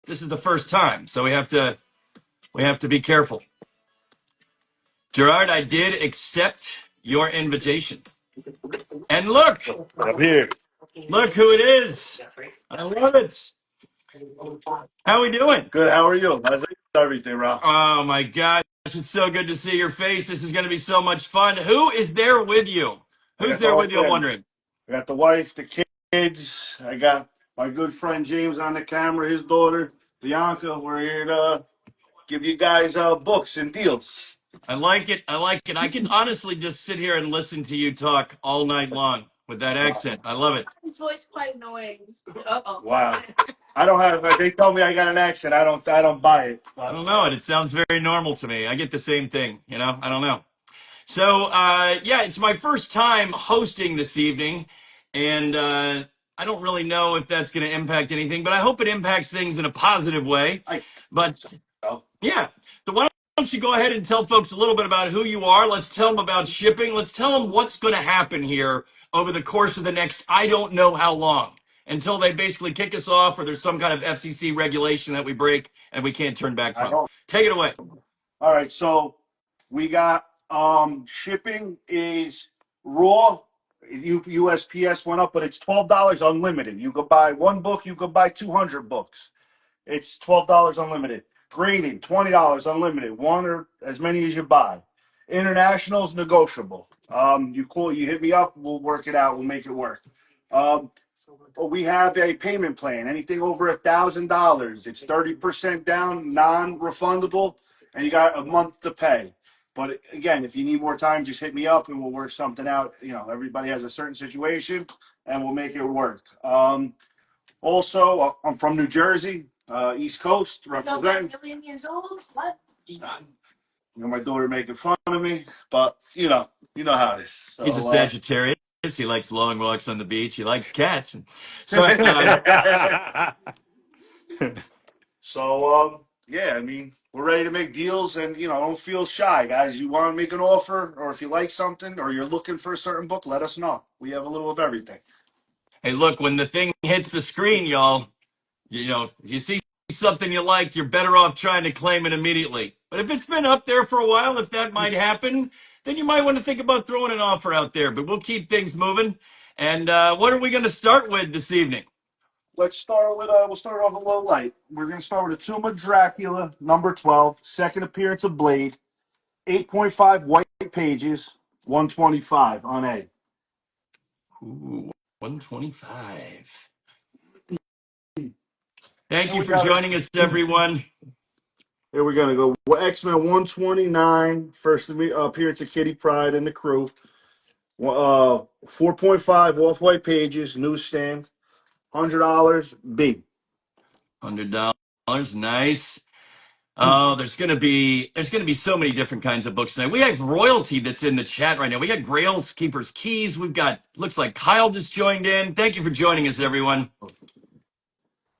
This is the first time, so we have to be careful. Gerard, I did accept your invitation. And look, I'm here. look who it is. I love it. How we doing? Good. How are you? How's everything, Ralph? Oh my gosh, it's so good to see your face. This is going to be so much fun. Who is there with you? I Who's got the there whole with you? I'm family. wondering. I got the wife, the kids. I got my good friend James on the camera, his daughter, Bianca. We're here to give you guys books and deals. I like it. I like it. I can honestly just sit here and listen to you talk all night long with that Wow. accent. I love it. His voice quite annoying. Uh-oh. Wow. I don't have. They tell me I got an accent. I don't buy it. I But don't know. It sounds very normal to me. I get the same thing, I don't know. So, yeah, it's my first time hosting this evening, and I don't really know if that's going to impact anything, but I hope it impacts things in a positive way. I. But So, yeah, so why don't you go ahead and tell folks a little bit about who you are? Let's tell them about shipping. Let's tell them what's going to happen here over the course of the next, I don't know how long, until they basically kick us off or there's some kind of FCC regulation that we break and we can't turn back I from. hope. Take it away. All right. So we got shipping is raw. USPS went up, but it's $12 unlimited. You could buy one book, you could buy 200 books. It's $12 unlimited. Grading, $20 unlimited. One or as many as you buy. International is negotiable. You hit me up, we'll work it out, we'll make it work. We have a payment plan. Anything over $1,000, it's 30% down, non-refundable, and you got a month to pay. But again, if you need more time, just hit me up and we'll work something out. Everybody has a certain situation, and we'll make it work. Also, I'm from New Jersey, East Coast, So representing. 1 million years old? What? My daughter making fun of me, but you know how it is. He's a So, Sagittarius. He likes long walks on the beach. He likes cats. So, yeah, I mean, we're ready to make deals, and don't feel shy, guys. You want to make an offer, or if you like something, or you're looking for a certain book, let us know. We have a little of everything. hey, look, when the thing hits the screen, y'all, if you see something you like, you're better off trying to claim it immediately. But if it's been up there for a while, if that might happen, then you might want to think about throwing an offer out there. But we'll keep things moving. And what are we going to start with this evening? Let's start with we'll start off a little light. We're gonna start with the Tomb of Dracula, number 12, second appearance of Blade, 8.5 white pages, 125 on A. Ooh, 125. Thank Then you we for got joining us, everyone. here we're gonna go X-Men 129, first appearance of Kitty Pryde and the crew. 4.5 off-white pages, newsstand, $100 B. $100. Nice. Oh, there's gonna be so many different kinds of books tonight. We have royalty that's in the chat right now. We got Grail's Keeper's Keys. We've got looks like Kyle just joined in. Thank you for joining us, everyone.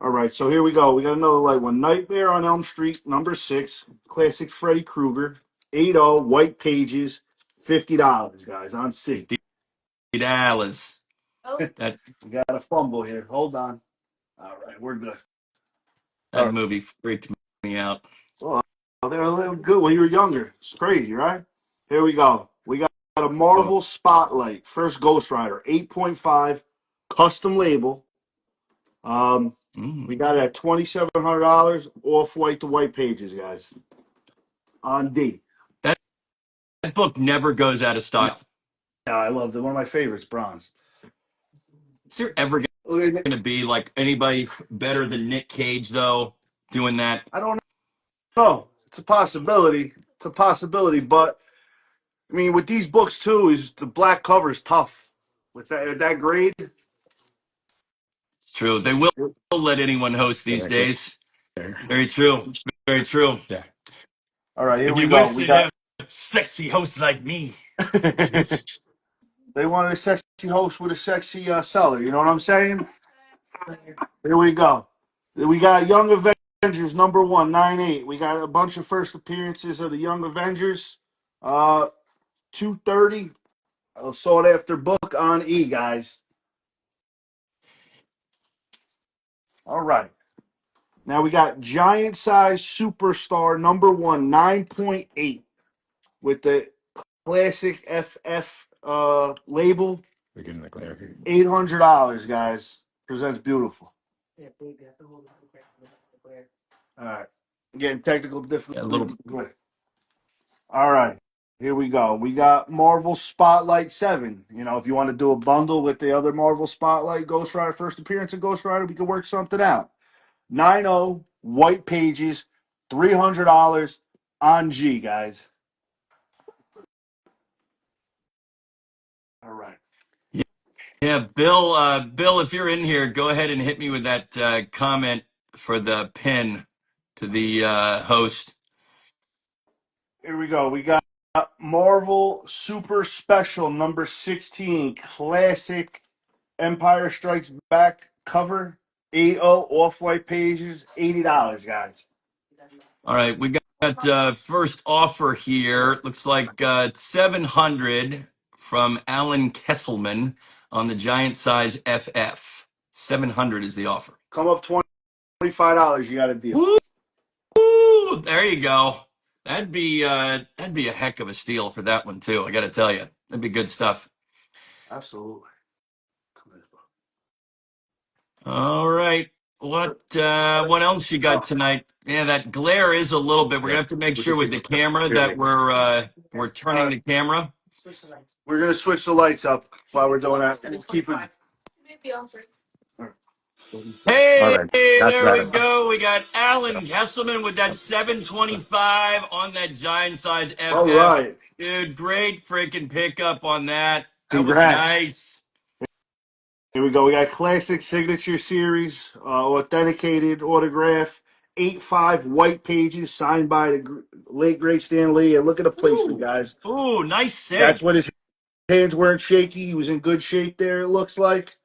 All right, so here we go. We got another light one. Nightmare on Elm Street, number 6, classic Freddy Krueger, 8.0 white pages, $50, guys, on C. $50. Oh, That We got a fumble here. Hold on. All right, we're good. All that right. movie freaked me out. Well, they're a little good when you were younger. It's crazy, right? Here we go. We got a Marvel Spotlight, first Ghost Rider, 8.5, custom label. We got it at $2,700, off white to white pages, guys. On D. That book never goes out of style. Yeah, I loved it. One of my favorites, bronze. Is there ever going to be like anybody better than Nick Cage though doing that? I don't know. It's a possibility. It's a possibility, but I mean, with these books too, is the black cover is tough. With that grade, It's true. They will let anyone host these days. Very true. Very true. yeah. All right, here If we you go. wish We to got. have sexy hosts like me. They wanted a sexy host with a sexy seller. You know what I'm saying? Here we go. We got Young Avengers number 1, 9.8. We got a bunch of first appearances of the Young Avengers. 230. Sought after book on E, guys. All right. Now we got giant size superstar number 1, 9.8 with the classic FF label. We're getting the glare here. $800, guys. Presents beautiful. All right. Getting technical Yeah, a difficulty. little. All right. Here we go. We got Marvel Spotlight 7. You know, if you want to do a bundle with the other Marvel Spotlight, Ghost Rider, first appearance of Ghost Rider, we could work something out. 9.0, white pages, $300 on G, guys. All right. Yeah, Bill, if you're in here, go ahead and hit me with that comment for the pin to the host. Here we go. We got Marvel Super Special number 16, classic Empire Strikes Back cover, 8.0 off-white pages, $80, guys. All right, we got first offer here. Looks like 700 from Alan Kesselman on the giant size FF. 700 is the offer. Come up $25, you got a deal. Woo! There you go. That'd be a heck of a steal for that one too. I got to tell you, that'd be good stuff. Absolutely. All right. What else you got tonight? Yeah, that glare is a little bit. We're gonna have to make sure with the camera that we're turning the camera. We're going to switch the lights up while we're doing that. We'll keep it. Make the offer. Hey, All right. That's there we better. go. We got Alan Kesselman with that 725 on that giant size FF. All right. Dude, great freaking pickup on that. That was Congrats. nice. Here we go. We got classic signature series, authenticated autograph, 8.5 white pages signed by the late great Stan Lee. And look at the placement, guys. Ooh, nice save. That's what his hands weren't shaky. He was in good shape there, it looks like.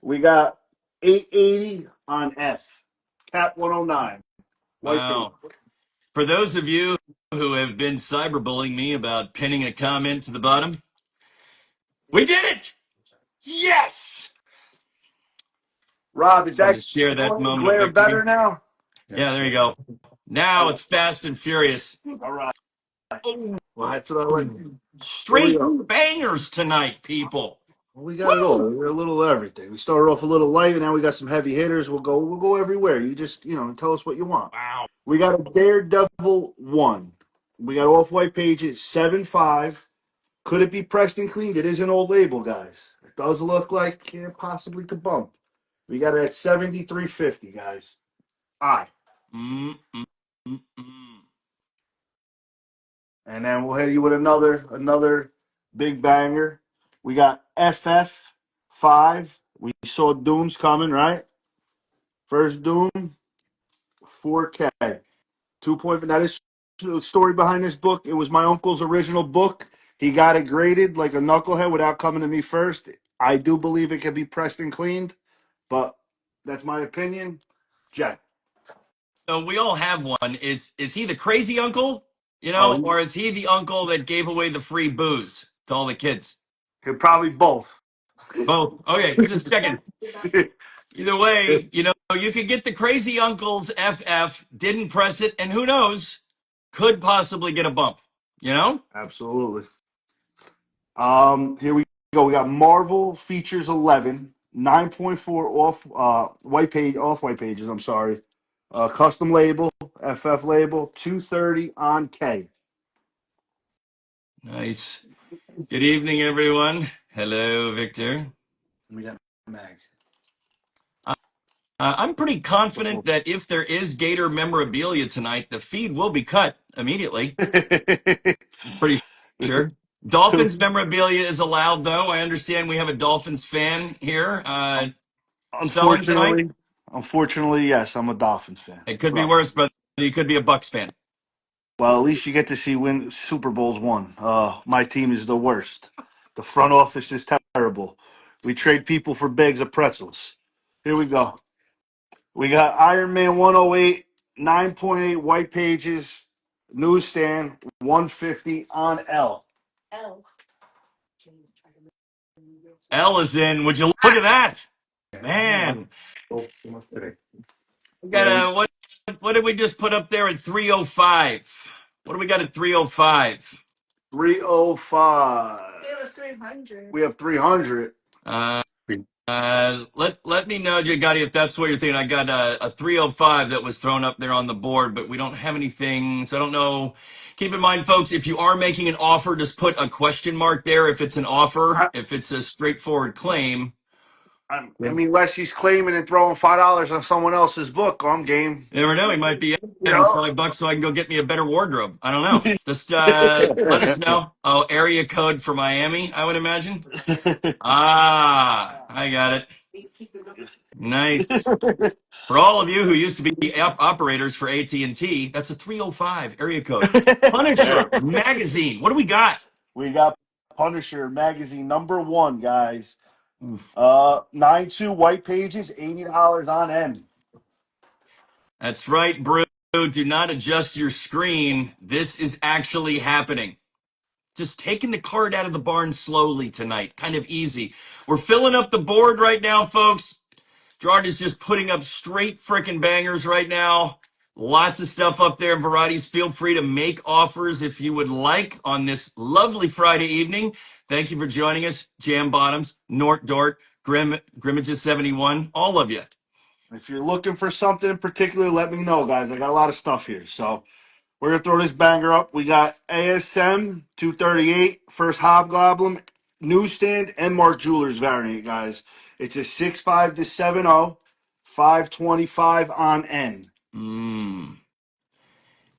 We got 880 on F. Cap 109. White Wow. paper. For those of you who have been cyberbullying me about pinning a comment to the bottom, we did it! Yes! Rob, is Just wanted that to share that moment of glare victory. better now? Yeah, there you go. Now it's fast and furious. All right. Oh, Well, that's what I like. straight Here we go. bangers tonight, people. Well, we got it all. We're a little of everything. We started off a little light, and now we got some heavy hitters. We'll go everywhere. You just, tell us what you want. Wow. We got a Daredevil 1. We got off-white pages, 7.5. Could it be pressed and cleaned? It is an old label, guys. It does look like it possibly could bump. We got it at 73.50, guys. Aye. And then we'll hit you with another big banger. We got FF5. We saw Doom's coming, right? First Doom, 4K. 2.5. That is the story behind this book. It was my uncle's original book. He got it graded like a knucklehead without coming to me first. I do believe it can be pressed and cleaned, but that's my opinion. Jack. So we all have one. Is he the crazy uncle? Oh, Or is he the uncle that gave away the free booze to all the kids? probably both. Both. Okay, just checking. Either way, you could get the crazy uncle's FF, didn't press it, and who knows, could possibly get a bump. Absolutely. Here we go. We got Marvel Features 11, 9.4 off white pages. I'm sorry. Custom label, FF label, 230 on K. Nice. Good evening, everyone. Hello, Victor. We got mag. I'm pretty confident that if there is Gator memorabilia tonight, the feed will be cut immediately. Pretty sure. Dolphins memorabilia is allowed, though. I understand we have a Dolphins fan here. Unfortunately, yes, I'm a Dolphins fan. It could be worse, but you could be a Bucks fan. Well, at least you get to see win Super Bowls won. My team is the worst. The front office is terrible. We trade people for bags of pretzels. Here we go. We got Iron Man 108, 9.8 white pages, newsstand, 150 on L. L is in. Would you look at that? Man. We got what did we just put up there at 305? What do we got at 305? 305. We have a 300. We have 300. Let me know, Jagati, if that's what you're thinking. I got a 305 that was thrown up there on the board, but we don't have anything, so I don't know. Keep in mind, folks, if you are making an offer, just put a question mark there if it's an offer. If it's a straightforward claim, I mean, unless he's claiming and throwing $5 on someone else's book, I'm game. you never know. He might be adding know? $5 so I can go get me a better wardrobe. I don't know. Just let us know. Oh, area code for Miami, I would imagine. I got it. Nice. For all of you who used to be operators for AT&T, that's a 305 area code. Punisher magazine. What do we got? We got Punisher magazine #1, guys. 9.2 white pages, $80 on end. That's right, Brew. Do not adjust your screen. This is actually happening. Just taking the card out of the barn slowly tonight. Kind of easy. We're filling up the board right now, folks. Gerard is just putting up straight frickin' bangers right now. Lots of stuff up there, varieties. Feel free to make offers if you would like on this lovely Friday evening. Thank you for joining us, Jam Bottoms, Nort Dort, Grimmages 71, all of you. If you're looking for something in particular, let me know, guys. I got a lot of stuff here. So we're going to throw this banger up. We got ASM 238, First Hobgoblin, Newsstand, and Mark Jewelers variant, guys. It's a 6.5 to 7.0, 525 on end.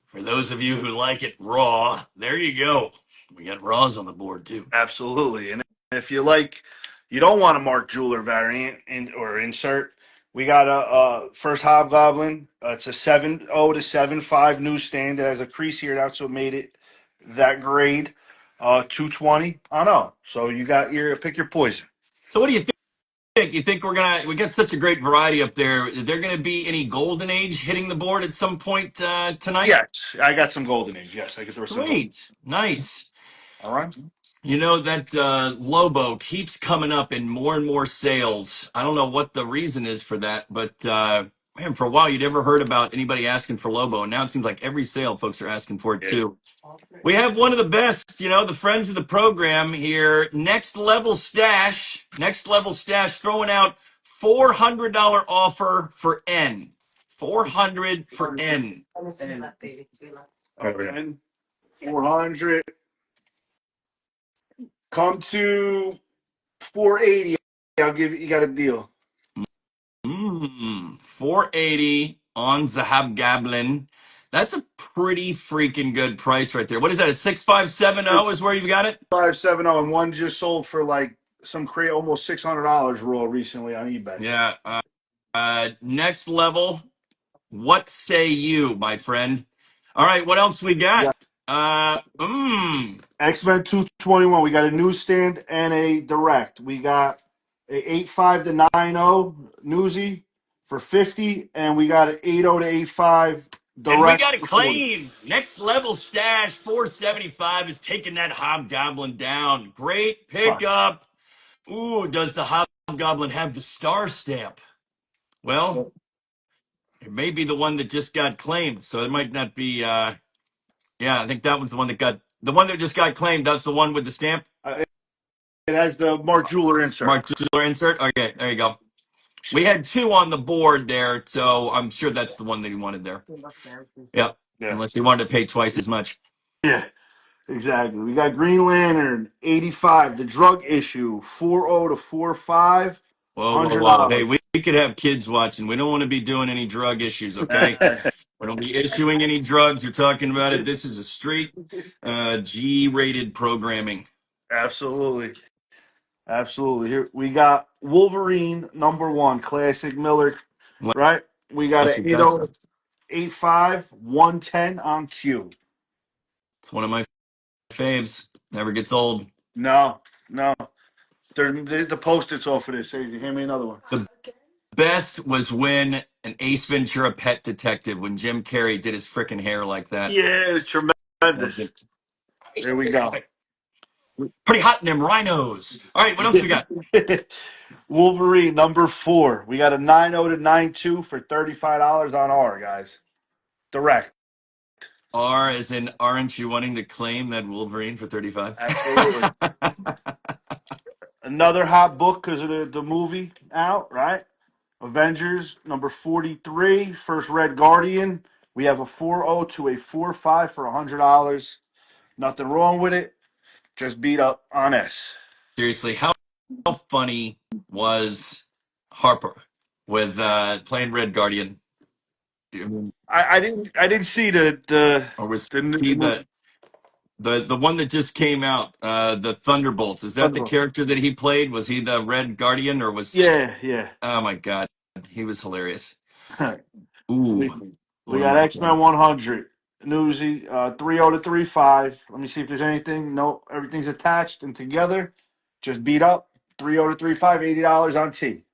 For those of you who like it raw, there you go. We got raws on the board too. Absolutely. And if you don't want a Mark Jeweler variant or insert, we got a First Hobgoblin. It's a 7.0 to 7.5 newsstand. It has a crease here. That's what made it that grade. 220. I don't know. So you got pick your poison. So what do you think? You think we got such a great variety up there? Is there going to be any Golden Age hitting the board at some point tonight? Yes, I got some Golden Age. Yes, I could throw some. Great, nice. All right. You know that Lobo keeps coming up in more and more sales. I don't know what the reason is for that, but man, for a while you'd never heard about anybody asking for Lobo, and now it seems like every sale folks are asking for it too. We have one of the best, the friends of the program here, Next Level Stash, throwing out $400 offer for N. 400 for N. And 400. Come to 480. You got a deal. 480 on Zahab Gablin. That's a pretty freaking good price right there. What is that? A 6570 is where you got it? 570, and one just sold for like almost $600 raw recently on eBay. Yeah. Next Level. What say you, my friend? All right. What else we got? X-Men 221. We got a newsstand and a direct. We got a 8.5 to 9.0 newsy for 50, and we got an 8.0 to 8.5 direct. And we got a claim. Next Level Stash 475 is taking that Hobgoblin down. Great pickup. Ooh, does the Hobgoblin have the star stamp? Well, it may be the one that just got claimed, so it might not be. Yeah, I think that one's the one that just got claimed. That's the one with the stamp. It has the Mark Jeweler insert. Mark Jeweler insert. Okay, there you go. We had two on the board there, so I'm sure that's the one that he wanted there. Yeah. Unless he wanted to pay twice as much. Yeah, exactly. We got Green Lantern 85, the drug issue 4.0 to 4.5. Whoa. Hey, we could have kids watching. We don't want to be doing any drug issues, okay? We don't be issuing any drugs. You're talking about it. This is a straight G-rated programming. Absolutely. Here we got Wolverine #1, classic Miller, right? We got an 8.5, 110 on Q. It's one of my faves. Never gets old. No. The Post-its off of this. Hey, hand me another one. The best was when an Ace Ventura Pet Detective, when Jim Carrey did his frickin' hair like that. Yeah, it was tremendous. There we go. Pretty hot in them rhinos. All right, what else we got? Wolverine #4. We got a 9.0 to 9.2 for $35 on R, guys. direct. R as in aren't you wanting to claim that Wolverine for 35? Absolutely. Another hot book because of the movie out, right? Avengers number 43, first Red Guardian. We have a 4.0 to a 4.5 for $100. Nothing wrong with it. Just beat up on S. Seriously, how funny was Harper with playing Red Guardian? I didn't see the Or was the new he movie. the one that just came out, the Thunderbolts? Is that the character that he played? Was he the Red Guardian, or was? Yeah. Oh my God, he was hilarious. we, Ooh, we one of got my X-Men favorites. 100. Newsy, 3.0 to 3.5. Let me see if there's anything. No, everything's attached and together. Just beat up. 3.0 to 3.5, $80 on T.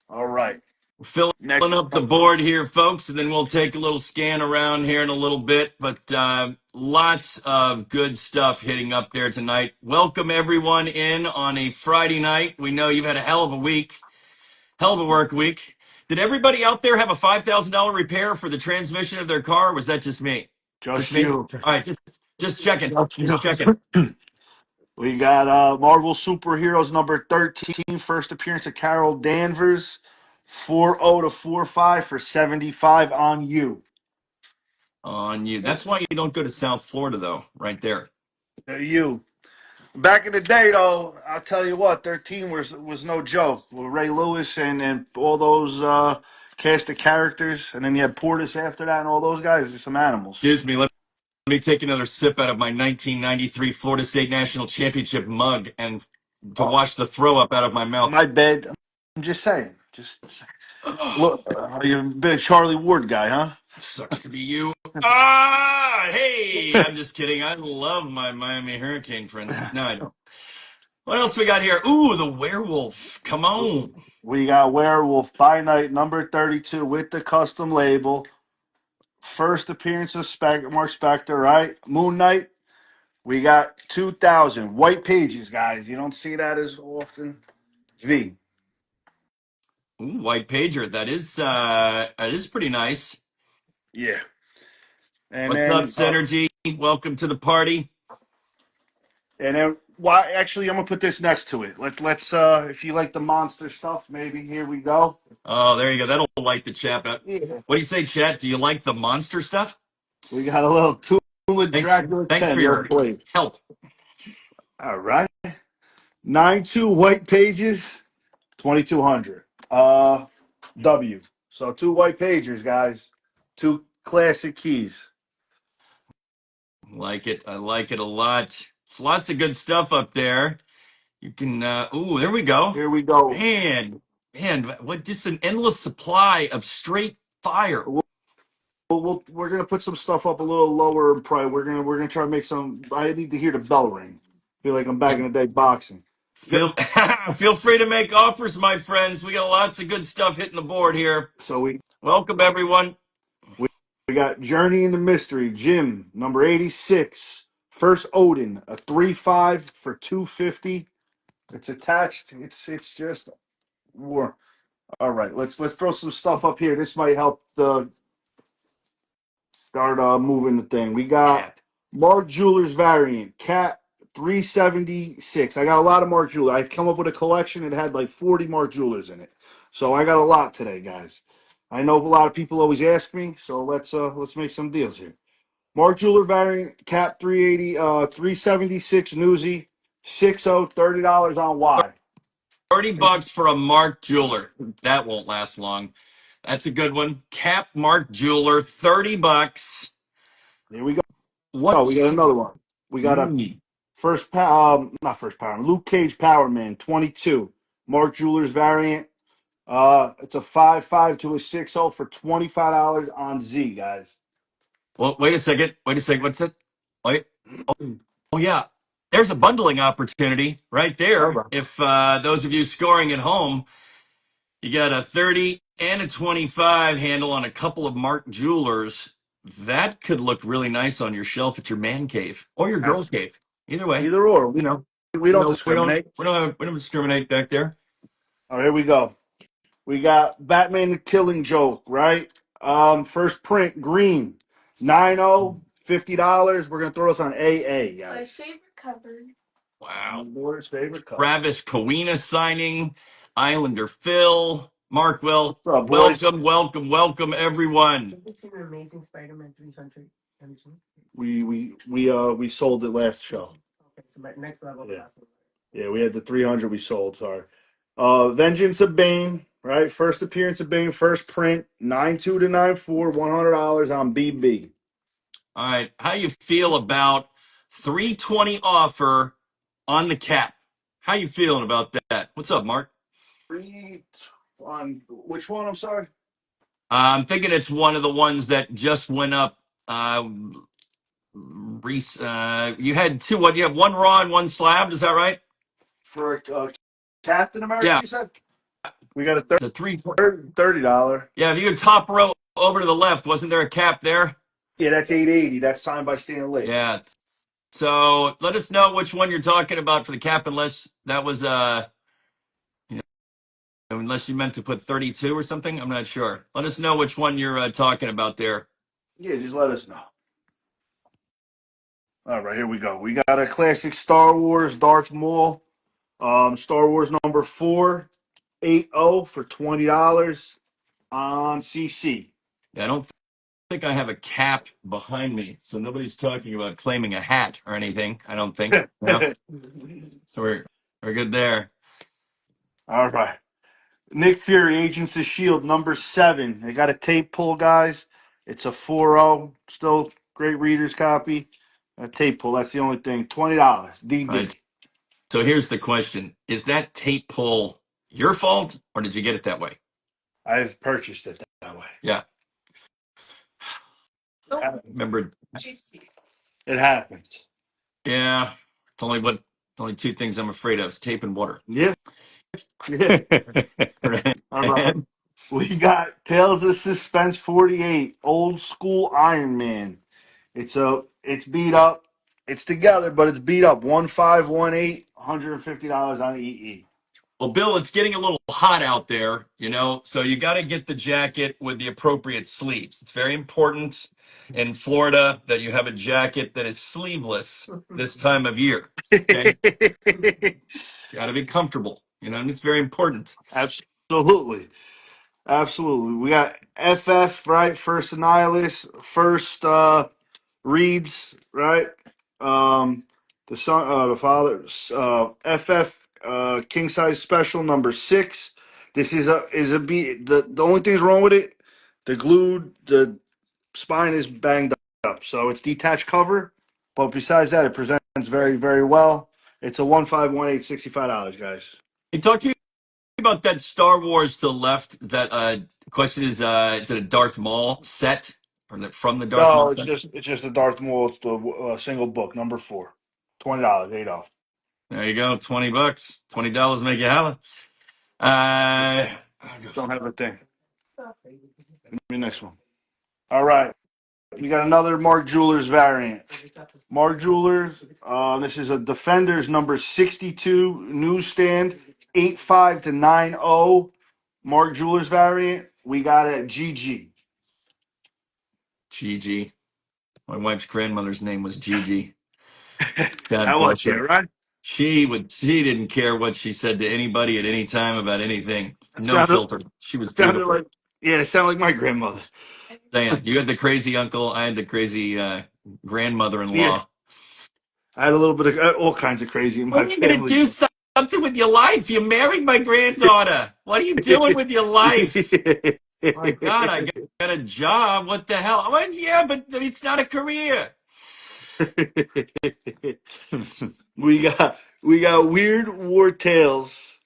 All right. Filling Next. up the board here, folks, and then we'll take a little scan around here in a little bit. But lots of good stuff hitting up there tonight. Welcome everyone in on a Friday night. We know you've had a hell of a week, hell of a work week. Did everybody out there have a $5,000 repair for the transmission of their car? Or was that just me? Just Me? you. All right, just checking. Just checking. We got Marvel Superheroes number 13, first appearance of Carol Danvers. 4.0 to 4.5 for 75 on you. On you. That's why you don't go to South Florida, though, right there. You. Back in the day, though, I'll tell you what, their team was no joke. With Ray Lewis and all those cast of characters, and then you had Portis after that, and all those guys. They're some animals. Excuse me, let me take another sip out of my 1993 Florida State National Championship mug and to wash the throw up out of my mouth. My bad. I'm just saying. Look, you're a big Charlie Ward guy, huh? Sucks to be you. Hey, I'm just kidding. I love my Miami Hurricane friends. No, I don't. What else we got here? Ooh, the werewolf. Come on. We got Werewolf by Night number 32 with the custom label. First appearance of Mark Spector, right? Moon Knight. We got 2,000 white pages, guys. You don't see that as often. V. Ooh, white pager. That is pretty nice. Yeah. And What's then, up, Synergy? Welcome to the party. And then, why? Actually, I'm gonna put this next to it. Let's if you like the monster stuff, maybe here we go. Oh, there you go. That'll light the chat up. Yeah. What do you say, chat? Do you like the monster stuff? We got a little Tula Dracula Thanks 10. for your Play. help. All right. 9.2 white pages, 2,200. W. So 2 white pages, guys. 2 classic keys. Like it. I like it a lot. It's lots of good stuff up there. You can ooh, there we go. Here we go. Man, what just an endless supply of straight fire. We're gonna put some stuff up a little lower in price. We're gonna try to make some. I need to hear the bell ring. Feel like I'm back in the day boxing. Feel free to make offers, my friends. We got lots of good stuff hitting the board here. So Welcome everyone. We got Journey into Mystery, Jim, number 86. First Odin, a 3.5 for 250. It's attached. It's just war. All right, let's throw some stuff up here. This might help start moving the thing. We got Mark Jewelers variant, Cat 376. I got a lot of Mark Jewelers. I come up with a collection. It had like 40 Mark Jewelers in it. So I got a lot today, guys. I know a lot of people always ask me, so let's make some deals here. Mark Jeweler variant, Cap 380, 376 Newsy, 60, $30 on Y. $30 for a Mark Jeweler. That won't last long. That's a good one. Cap Mark Jeweler, $30. Here we go. What? Oh, we got another one. We got a not first power, Luke Cage Power Man, 22. Mark Jewelers variant. It's a 5.5 to a 6.0 for $25 on Z, guys. Well, wait a second. What's it? Wait. Oh yeah. There's a bundling opportunity right there. If those of you scoring at home, you got a 30 and a 25 handle on a couple of Mark Jewelers. That could look really nice on your shelf at your man cave or your girl cave. Either way. Either or. You know, we don't discriminate. We don't discriminate back there. All right, here we go. We got Batman the Killing Joke, right? First print green 90 $50. We're gonna throw this on AA, My guys. favorite cover. Wow. Laura's favorite color. Travis Kawina signing, Islander Phil, Mark Will. What's up, boys? Welcome, everyone. It's an Amazing Spider-Man 300 MG. We sold it last show. Okay, so next level. Yeah. Yeah, we had the 300 we sold. Sorry. Vengeance of Bane, right? First appearance of Bane, first print, 9.2 to 9.4, $100 on BB. All right, how you feel about 320 offer on the cap? How you feeling about that? What's up, Mark? On which one? I'm sorry. I'm thinking it's one of the ones that just went up. You had two. What? You have one raw and one slab. Is that right? For Captain America, Yeah. you said? We got a The $30. Yeah, if you go top row over to the left, wasn't there a cap there? Yeah, that's 880. That's signed by Stan Lee. Yeah. So let us know which one you're talking about for the cap, unless that was unless you meant to put 32 or something. I'm not sure. Let us know which one you're talking about there. Yeah, just let us know. All right, here we go. We got a classic Star Wars Darth Maul. Star Wars number 480 for $20 on CC. Yeah, I don't think I have a cap behind me, so nobody's talking about claiming a hat or anything. I don't think. No. So we're good there. All right. Nick Fury, Agents of S.H.I.E.L.D. number 7. They got a tape pull, guys. It's a 4.0. Still great reader's copy. A tape pull. That's the only thing. $20. DD. Right. So here's the question: is that tape pull your fault, or did you get it that way? I've purchased it that way. Yeah. Nope. Remember? It happens. Yeah. It's only two things I'm afraid of: is tape and water. Yeah. Yeah. Right. All right. We got Tales of Suspense 48, old school Iron Man. It's beat up. It's together, but it's beat up. 1518, $150 on EE. Well, Bill, it's getting a little hot out there, so you got to get the jacket with the appropriate sleeves. It's very important in Florida that you have a jacket that is sleeveless this time of year. Okay? Got to be comfortable. It's very important. Absolutely. Absolutely. We got FF, right? First Annihilus, first Reeds, right? The son, the father, FF, king size special number 6. This is a B. The only thing's wrong with it, the spine is banged up, so it's detached cover. But besides that, it presents very, very well. It's a 1518, $65, guys. Hey, talk to me about that Star Wars to the left. That question is it a Darth Maul set from the Darth Maul set? It's just a Darth Maul. It's the single book, number 4. $20, 8 off. There you go, $20. $20 make you have it. Don't have a thing. Give me the next one. All right. We got another Mark Jewelers variant. Mark Jewelers. This is a Defenders number 62 newsstand, 85 to 90. Mark Jewelers variant. We got it at GG. Gigi. My wife's grandmother's name was Gigi. God How bless much her. it, right? She didn't care what she said to anybody at any time about anything. No Sounded- filter. She was beautiful. It sounded like my grandmother. Diane, you had the crazy uncle. I had the crazy grandmother-in-law. Yeah. I had a little bit of all kinds of crazy in my When are you going to family. do something with your life? You married my granddaughter. What are you doing with your life? My God, I got a job. What the hell? Well, yeah, but it's not a career. we got Weird War Tales.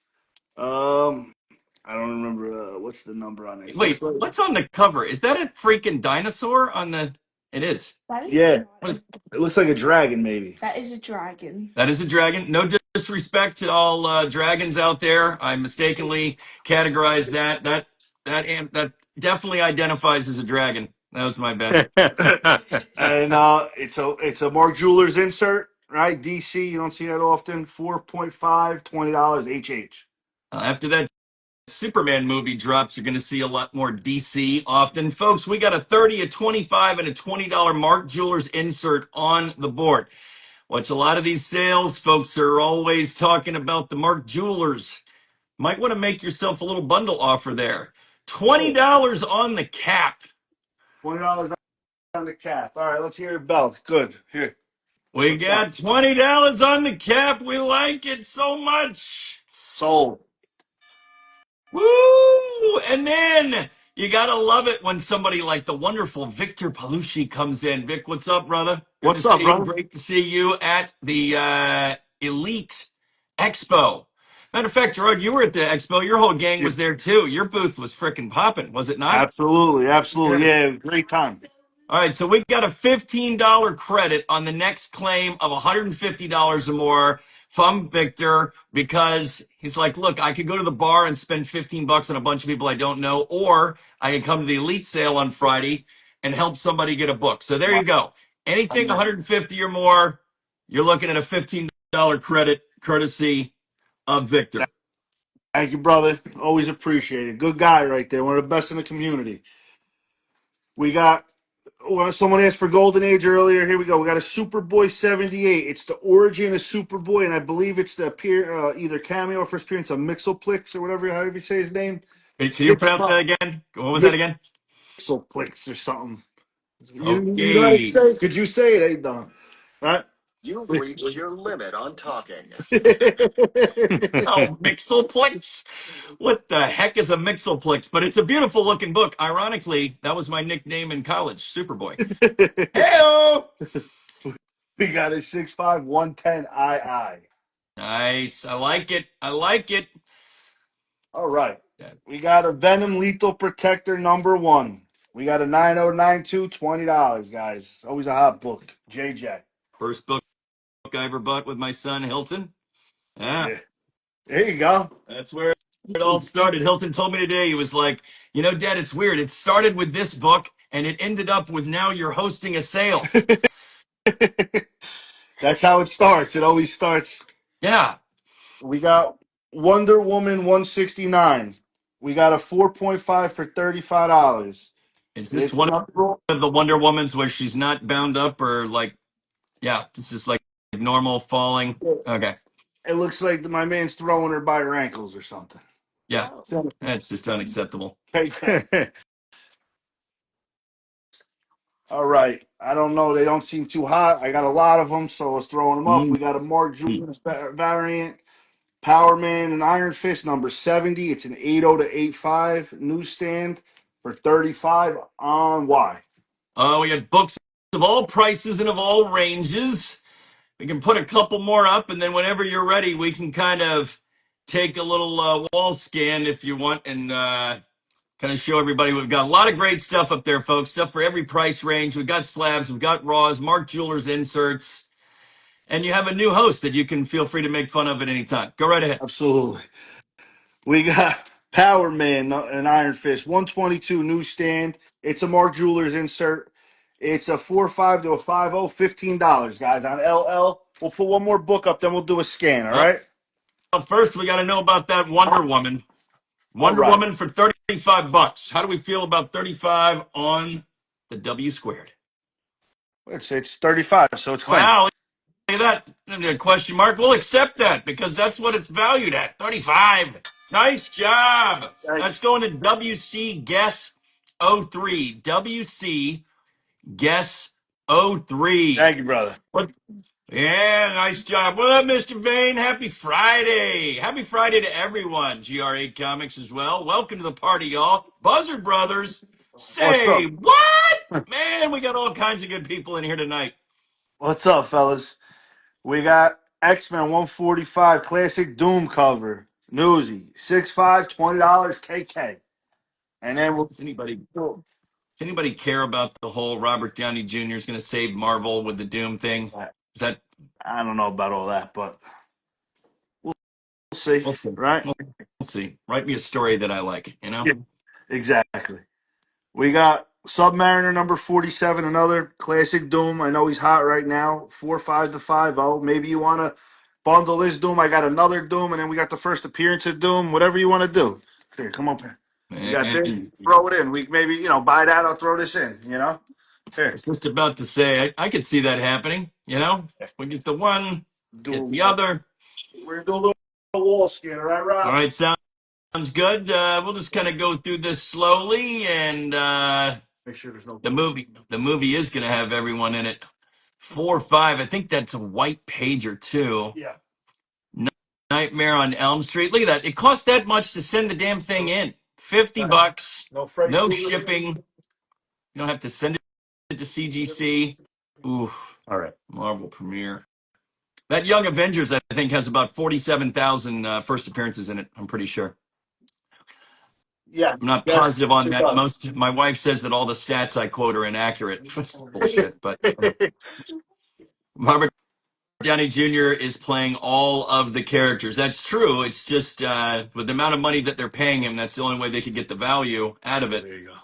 I don't remember what's the number on it. Wait, what's on the cover? Is that a freaking dinosaur on the? It is. Yeah. It looks like a dragon, maybe. That is a dragon. That is a dragon. No disrespect to all dragons out there. I mistakenly categorized that. That definitely identifies as a dragon. That was my bad. And it's a Mark Jewelers insert, right? DC, you don't see that often. 4.5, $20 HH. After that Superman movie drops, you're going to see a lot more DC often. Folks, we got a 30, a 25, and a $20 Mark Jewelers insert on the board. Watch a lot of these sales. Folks are always talking about the Mark Jewelers. Might want to make yourself a little bundle offer there. $20 on the cap. $20 on the cap. All right, let's hear your belt. Good. Here. We What's got up? $20 on the cap. We like it so much. Sold. Woo! And then you gotta love it when somebody like the wonderful Victor Palucci comes in. Vic, what's up, brother? Good What's to up, see you. brother? Great to see you at the Elite Expo. Matter of fact, Gerard, you were at the expo. Your whole gang was there too. Your booth was freaking popping, was it not? Absolutely, absolutely. Yeah, great time. All right, so we got a $15 credit on the next claim of $150 or more from Victor because he's like, look, I could go to the bar and spend $15 on a bunch of people I don't know, or I can come to the Elite sale on Friday and help somebody get a book. So there you go. Anything 150 or more, you're looking at a $15 credit courtesy of Victor. Thank you, brother. Always appreciated. Good guy right there. One of the best in the community. We got, well, someone asked for Golden Age earlier. Here we go. We got a Superboy 78. It's the origin of Superboy, and I believe it's the either cameo or first appearance of Mixoplix or whatever, however you say his name. Hey, can you pronounce that again? What was that again? Mixoplix or something. You know how to Okay. say it? Could you say it? Ain't done. Right? You've reached your limit on talking. Oh, Mixoplex? What the heck is a Mixoplex? But it's a beautiful looking book. Ironically, that was my nickname in college, Superboy. Heyo! We got a 6'5", 110 II. Nice. I like it. I like it. All right. We got a Venom Lethal Protector #1. We got a 9092, $20, guys. It's always a hot book. JJ. First book I ever bought with my son, Hilton. Yeah. There you go. That's where it all started. Hilton told me today, he was like, you know, Dad, it's weird. It started with this book and it ended up with now you're hosting a sale. That's how it starts. It always starts. Yeah. We got Wonder Woman 169. We got a 4.5 for $35. Is this one of the Wonder Womans where she's not bound up or like, yeah, this is like normal falling? Okay. It looks like my man's throwing her by her ankles or something. Yeah. That's just unacceptable. All right. I don't know. They don't seem too hot. I got a lot of them, so I was throwing them up. We got a Mark Jewelers variant, Power Man and Iron Fist #70. It's an 80 to 85 newsstand for $35 on Y. Oh, we had books of all prices and of all ranges. We can put a couple more up, and then whenever you're ready, we can kind of take a little wall scan if you want and kind of show everybody. We've got a lot of great stuff up there, folks. Stuff for every price range. We've got slabs. We've got raws, Mark Jewelers inserts. And you have a new host that you can feel free to make fun of at any time. Go right ahead. Absolutely. We got Power Man and Iron Fist 122 newsstand. It's a Mark Jewelers insert. It's a 4.5 to a 5.0, $15, guys. On LL, we'll put one more book up, then we'll do a scan. All right. Well, first, we got to know about that Wonder Woman. Wonder Woman for $35. How do we feel about 35 on the W squared? It's 35, so it's claimed. Wow, look at that. Question mark. We'll accept that because that's what it's valued at. 35. Nice job. Let's go into WC Guess 03. WC Guess 03. Thank you, brother. Yeah, nice job. What up, Mr. Vane? Happy Friday. Happy Friday to everyone. GR8 Comics as well. Welcome to the party, y'all. Buzzard Brothers. Say what? Man, we got all kinds of good people in here tonight. What's up, fellas? We got X-Men 145 classic Doom cover. Newsy. 6.5, $20 KK. And then Does anybody care about the whole Robert Downey Jr. is going to save Marvel with the Doom thing? Is that? I don't know about all that, but we'll see. We'll see. Right? We'll see. Write me a story that I like, you know? Yeah, exactly. We got Submariner #47, another classic Doom. I know he's hot right now. 4.5 to 5.0. Maybe you want to bundle this Doom. I got another Doom, and then we got the first appearance of Doom. Whatever you want to do. Here, come on, Pat. You got this. Man, Throw it in. We maybe buy that. I'll throw this in. I Here, was just about to say, I could see that happening. We get the one, get the do other. we're gonna do a little wall scanner, right, All Rob? right, sounds good. We'll just kind of go through this slowly, and Make sure there's no. the movie is going to have everyone in it. 4 or 5. I think that's a white pager too. Yeah. Nightmare on Elm Street. Look at that. It costs that much to send the damn thing in. $50. No Freddy No Krueger. shipping. You don't have to send it to CGC. Oof. All right. Marvel premiere. That Young Avengers, I think, has about 47,000 first appearances in it. I'm pretty sure. Yeah. I'm not Yes, positive on it that. does. My wife says that all the stats I quote are inaccurate. It's bullshit. But Robert Downey Jr. is playing all of the characters. That's true. It's just with the amount of money that they're paying him, that's the only way they could get the value out of it. There you go.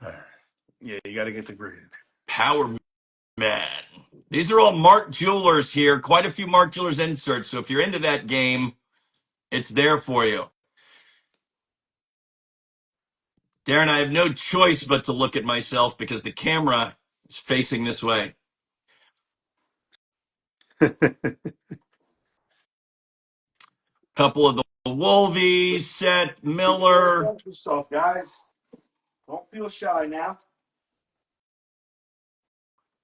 All right. Yeah, you got to get the grade. Power Man. These are all Mark Jewelers here. Quite a few Mark Jewelers inserts. So if you're into that game, it's there for you. Darren, I have no choice but to look at myself because the camera is facing this way. Couple of the Wolvies, Seth Miller. Yourself, guys. Don't feel shy now.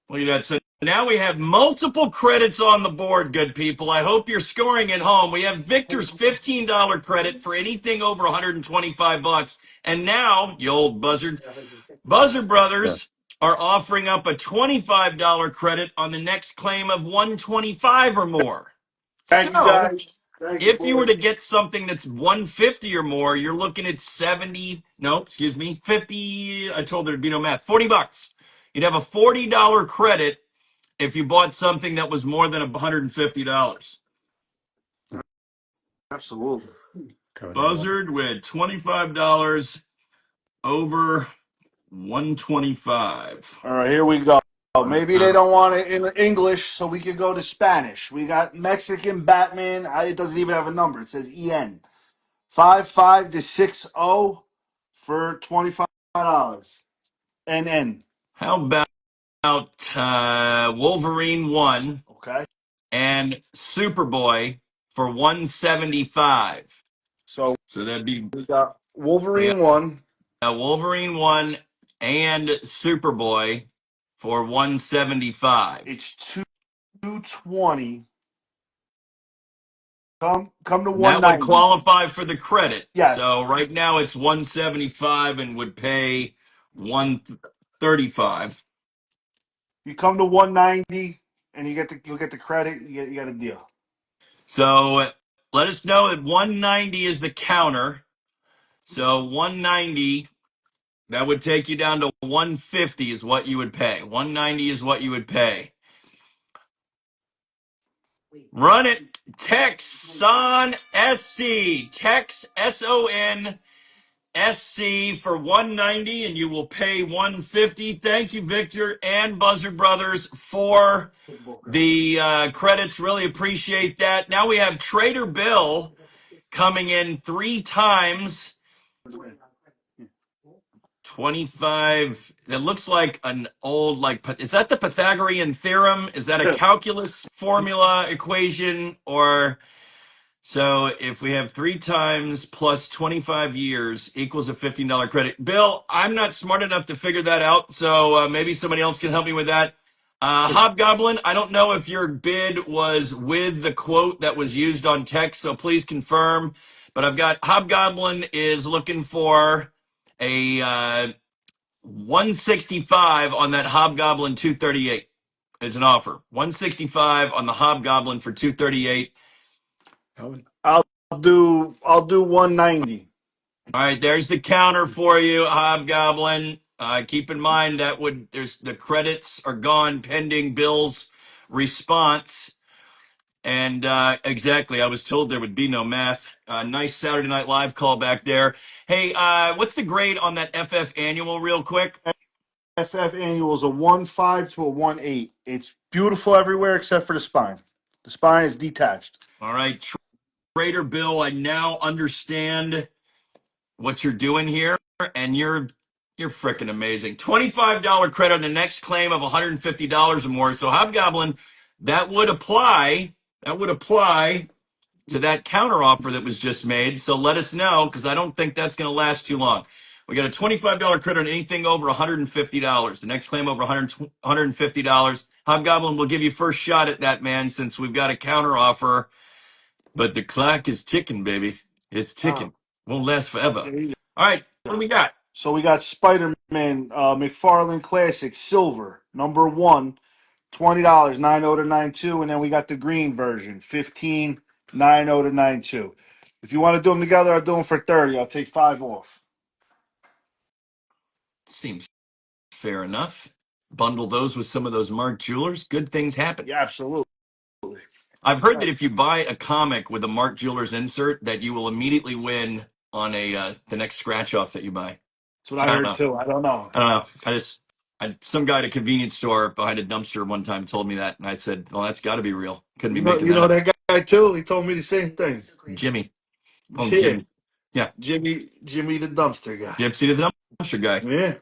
Look at that. So now we have multiple credits on the board, good people. I hope you're scoring at home. We have Victor's $15 credit for anything over $125. And now, you old buzzard Brothers are offering up a $25 credit on the next claim of 125 or more. Thank you, So, guys. Thank if you were boys. to get something that's 150 or more, you're looking at 50. I told there to be no math. $40. You'd have a $40 credit if you bought something that was more than $150. Absolutely. Buzzard with $25 over 125. All right, here we go. Maybe they don't want it in English, so we could go to Spanish. We got Mexican Batman. It doesn't even have a number. It says EN. 55 to 60 for $25. NN. How about Wolverine 1 Okay. and Superboy for 175? So that'd be we got Wolverine 1. Wolverine 1 and Superboy for 175. It's 220. Come to That 190. would qualify for the credit. Yeah. So right now it's 175 and would pay 135. You come to 190 and you'll get the credit. You get a deal. So let us know that 190 is the counter. So 190, that would take you down to 150 is what you would pay. 190 is what you would pay. Run it. Texon SC. Tex SON SC for 190 and you will pay 150. Thank you, Victor and Buzzard Brothers, for the credits. Really appreciate that. Now we have Trader Bill coming in 3 times. 25. It looks like an old, is that the Pythagorean theorem? Is that a calculus formula equation? Or, so if we have 3 times plus 25 years equals a $15 credit. Bill, I'm not smart enough to figure that out, so maybe somebody else can help me with that. Hobgoblin, I don't know if your bid was with the quote that was used on text, so please confirm. But I've got Hobgoblin is looking for a 165 on that Hobgoblin 238 is an offer. 165 on the Hobgoblin for 238. I'll do 190. All right, there's the counter for you, Hobgoblin. Keep in mind that the credits are gone pending Bill's response. And exactly, I was told there would be no math. Nice Saturday Night Live call back there. Hey, what's the grade on that FF annual real quick? FF annual is a 1.5 to a 1.8. It's beautiful everywhere except for the spine. The spine is detached. All right, Raider Bill, I now understand what you're doing here, and you're freaking amazing. $25 credit on the next claim of $150 or more. So Hobgoblin, that would apply to that counter offer that was just made. So let us know, because I don't think that's going to last too long. We got a $25 credit on anything over $150. The next claim over $150. Hobgoblin will give you first shot at that, man, since we've got a counter offer. But the clock is ticking, baby. It's ticking. Won't last forever. All right, what do we got? So we got Spider-Man McFarlane Classic Silver number 1, $20, 90 to 92, and then we got the green version, 15, 90 to 92. If you want to do them together, I'll do them for 30. I'll take 5 off. Seems fair enough. Bundle those with some of those Mark Jewelers. Good things happen. Yeah, absolutely. I've heard that if you buy a comic with a Mark Jewelers insert, that you will immediately win on the next scratch off that you buy. That's what I heard too. I don't know. Some guy at a convenience store behind a dumpster one time told me that, and I said, "Well, that's got to be real. Couldn't be making You that know up." that guy too. He told me the same thing. Jimmy. Oh, Yeah. Jimmy. Yeah. Jimmy the dumpster guy. Gypsy the dumpster guy. Yeah.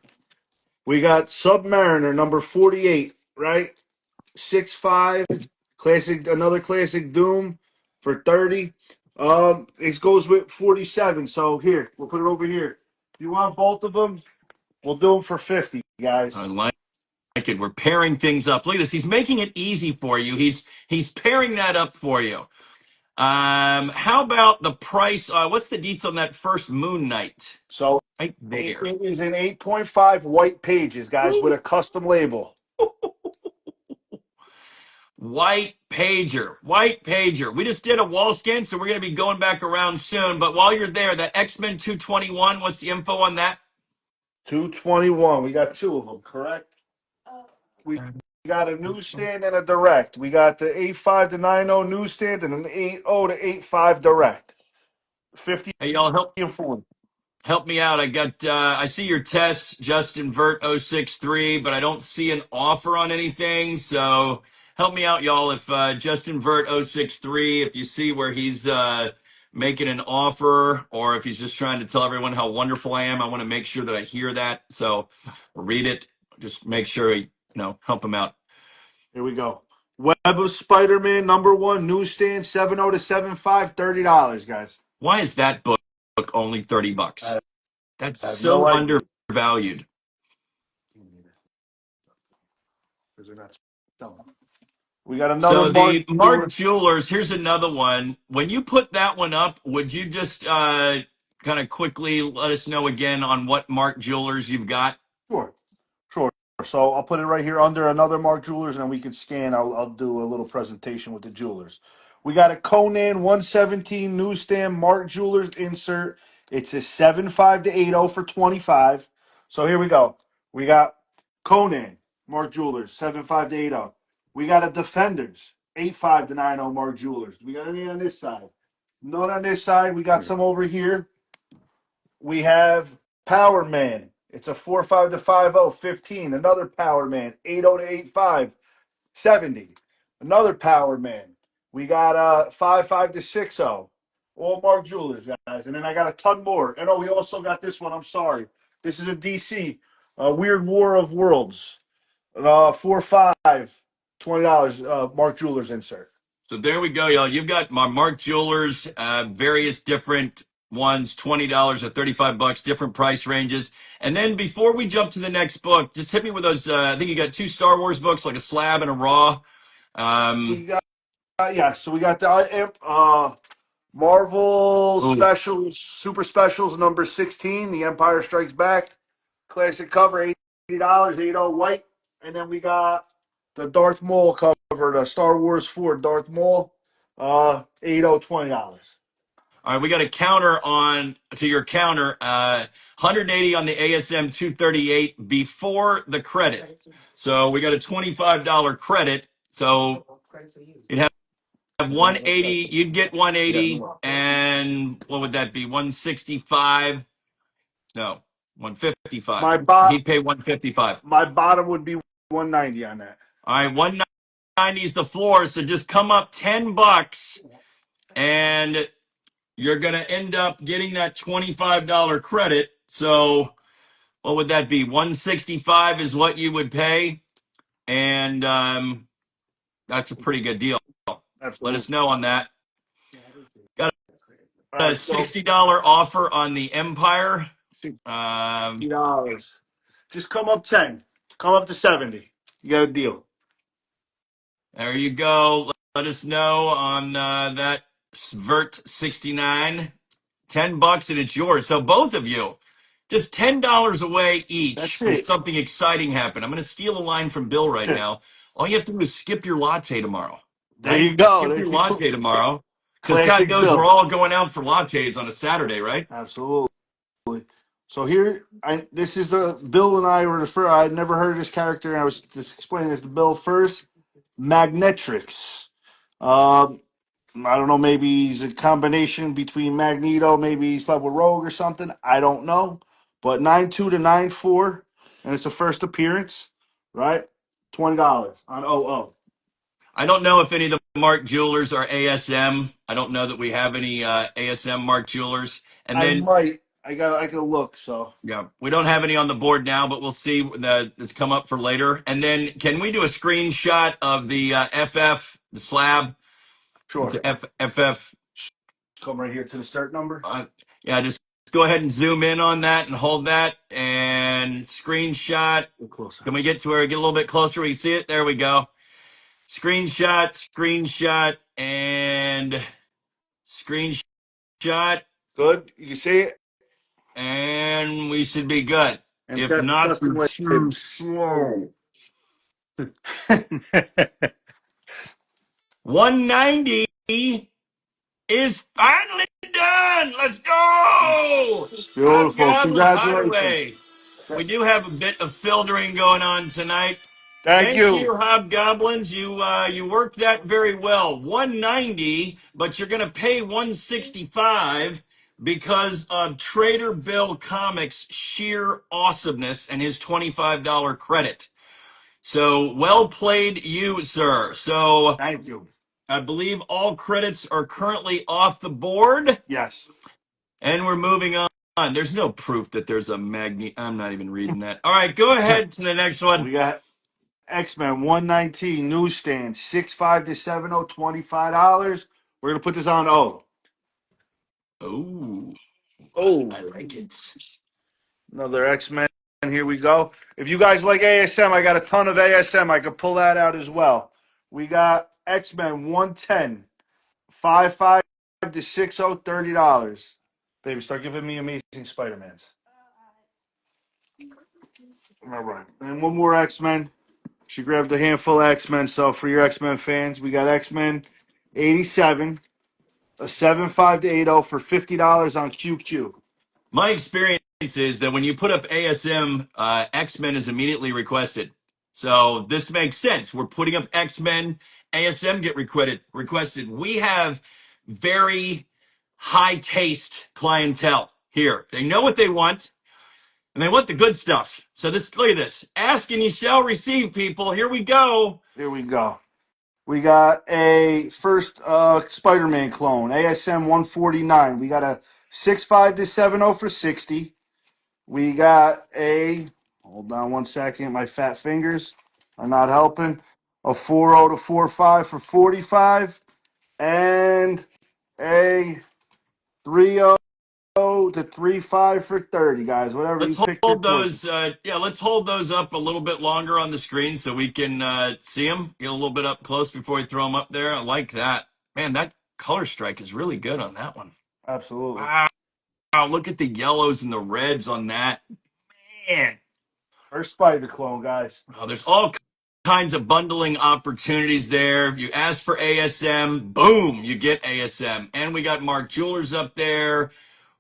We got Submariner number 48, right? 6.5 classic, another classic Doom for 30. It goes with 47. So here, we'll put it over here. If you want both of them, we'll do them for 50, guys. I like it. We're pairing things up. Look at this. He's making it easy for you. He's pairing that up for you. How about the price? What's the deets on that first Moon Knight? So Right there. it is in 8.5 white pages, guys, with a custom label. White pager. We just did a wall scan, so we're going to be going back around soon. But while you're there, that X-Men 221, what's the info on that? 221. We got 2 of them, correct? We got a newsstand and a direct. We got the 8.5 to 9.0 newsstand and an 8.0 to 8.5 direct. 50 Hey, y'all, and 40. help me out. I see your tests, Justin Vert 063, but I don't see an offer on anything. So help me out, y'all. If Justin Vert 063, if you see where he's making an offer, or if he's just trying to tell everyone how wonderful I am, I want to make sure that I hear that. So read it. Just make sure help him out. Here we go. Web of Spider-Man number 1 newsstand 7.0 to 7.5, $30, guys. Why is that book only $30? That's so no idea. undervalued. Because they're not selling. We got another. So the Mark Jewelers. Here's another one. When you put that one up, would you just kind of quickly let us know again on what Mark Jewelers you've got? Sure. So I'll put it right here under another Mark Jewelers, and then we can scan. I'll do a little presentation with the Jewelers. We got a Conan 117 newsstand Mark Jewelers insert. It's a 7.5 to 8.0 for 25. So here we go. We got Conan Mark Jewelers 7.5 to 8.0. We got a Defenders 8.5 to 9.0 Mark Jewelers. We got any on this side? None on this side. We got some over here. We have Power Man. It's a 4.5 to 5.0, 15. Another Power Man, 8.0 to 8.5, 70. Another Power Man. We got 5.5 to 6.0. All Mark Jewelers, guys. And then I got a ton more. And we also got this one. I'm sorry. This is a DC, Weird War of Worlds. 4.5, $20, Mark Jewelers insert. So there we go, y'all. You've got my Mark Jewelers, various different ones, $20 or $35, different price ranges. And then before we jump to the next book, just hit me with those. I think you got 2 Star Wars books, like a Slab and a Raw. We got so we got the Marvel Specials, Super Specials number 16, The Empire Strikes Back, classic cover, $80, 8.0 white, and then we got the Darth Maul cover, the Star Wars 4 Darth Maul, 8.0, $20. All right, we got a counter to your counter, 180 on the ASM 238 before the credit. So we got a $25 credit. So you'd have 180, you'd get 180, and what would that be? 165? No, 155. He'd pay 155. My bottom would be 190 on that. All right, 190 is the floor, so just come up $10, and you're going to end up getting that $25 credit. So what would that be? 165 is what you would pay, and that's a pretty good deal. Let us Absolutely. know on that. Got All a right, so $60 offer on the Empire. $60. Just come up 10. Come up to 70. You got a deal. There you go. Let us know on that Svert 69. $10 and it's yours. So both of you, just $10 away each That's from it. something exciting happen. I'm going to steal a line from Bill right now. All you have to do is skip your latte tomorrow. There Right? you go. Skip your There you go. latte tomorrow. Because God Classic knows we're Bill. all going out for lattes on a Saturday, right? Absolutely. So here, this is the Bill and I were the first. I had never heard of this character. I was just explaining this to Bill first. Magnetrix. I don't know. Maybe he's a combination between Magneto. Maybe he's like with Rogue or something. I don't know. But 9.2 to 9.4, and it's a first appearance, right? $20 on OO. I don't know if any of the Mark Jewelers are ASM. I don't know that we have any ASM Mark Jewelers. And I then, might. I got to look. So yeah, we don't have any on the board now, but we'll see that's come up for later. And then, can we do a screenshot of the FF, the slab? It's sure. a FF. Come right here to the start number. Yeah, just go ahead and zoom in on that and hold that and screenshot. A little closer. Can we get to where we get a little bit closer? We see it. There we go. Screenshot, and screenshot, Good. You can see it. and we should be good. And If that's not, Justin we're too slow. 190 is finally done. Let's go. Beautiful. Hobgoblins Congratulations. Hideaway. We do have a bit of filtering going on tonight. Thank Thank you. you, Hobgoblins. You worked that very well. 190, but you're going to pay 165 because of Trader Bill Comics' sheer awesomeness and his $25 credit. So well played, you, sir. So Thank you. I believe all credits are currently off the board, Yes. and we're moving on. There's no proof that there's a magnet. I'm not even reading that. All right, go ahead to the next one. We got X-Men 119 newsstand 6.5 to 7.0 $25. We're gonna put this on O. Oh, Oh, I like it. another X-Men. Here we go. If you guys like ASM, I got a ton of ASM. I could pull that out as well. We got X-Men 110 5.5 to 6.0 $30. Baby, start giving me Amazing Spider-Mans. All right. And one more X-Men. She grabbed a handful of X-Men. So for your X-Men fans, we got X-Men 87, a 7.5 to 8.0 for $50 on QQ. My experience is that when you put up ASM, X-Men is immediately requested. So this makes sense. We're putting up X-Men, ASM get requested. We have very high taste clientele here. They know what they want, and they want the good stuff. So look at this. Ask and you shall receive, people. Here we go. Here we go. We got a first Spider-Man clone, ASM 149. We got a 6.5 to 7.0 for 60. We got a, hold on one second, my fat fingers are not helping, a 4.0 to 4.5 for 45. And a 3.0 to 3.5 for 30, guys. Whatever you Let's pick your hold portion. those. Let's hold those up a little bit longer on the screen so we can see them. Get a little bit up close before we throw them up there. I like that. Man, that color strike is really good on that one. Absolutely. Wow, look at the yellows and the reds on that. Man, First Spider clone, guys. oh, there's all kinds of bundling opportunities there. You ask for ASM, boom, you get ASM. And we got Mark Jewelers up there.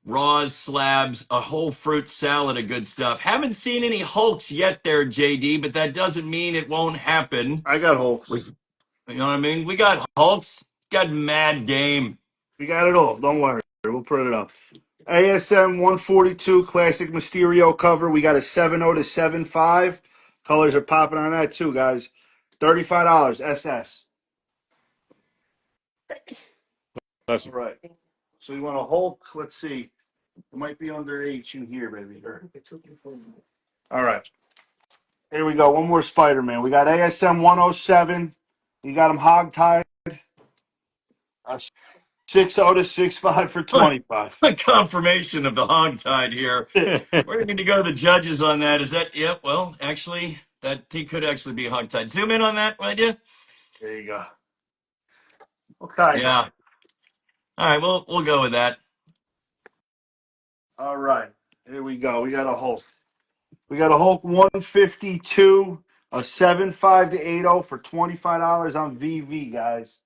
Raws, slabs, a whole fruit salad of good stuff. Haven't seen any Hulks yet there, JD, but that doesn't mean it won't happen. I got Hulks. You know what I mean? We got Hulks, got Mad Game. We got it all. Don't worry. We'll put it up. ASM 142 Classic Mysterio cover. We got a 7.0 to 7.5. Colors are popping on that too, guys. $35 SS. That's right. So you want a Hulk? Let's see. It might be under H in here, baby. Here. All right. Here we go. One more Spider-Man. We got ASM 107. You got him hog-tied. 6-0 to 6-5 for 25. The confirmation of the hogtied here. There We're going to go to the judges on that. Is that, yeah, well, actually, that he could actually be hogtied. Zoom in on that, would you? you go. Okay. Yeah. All right, we'll go with that. All right. Here we go. We got a Hulk. We got a Hulk 152, a 7.5 to 8.0 for $25 on VV, guys.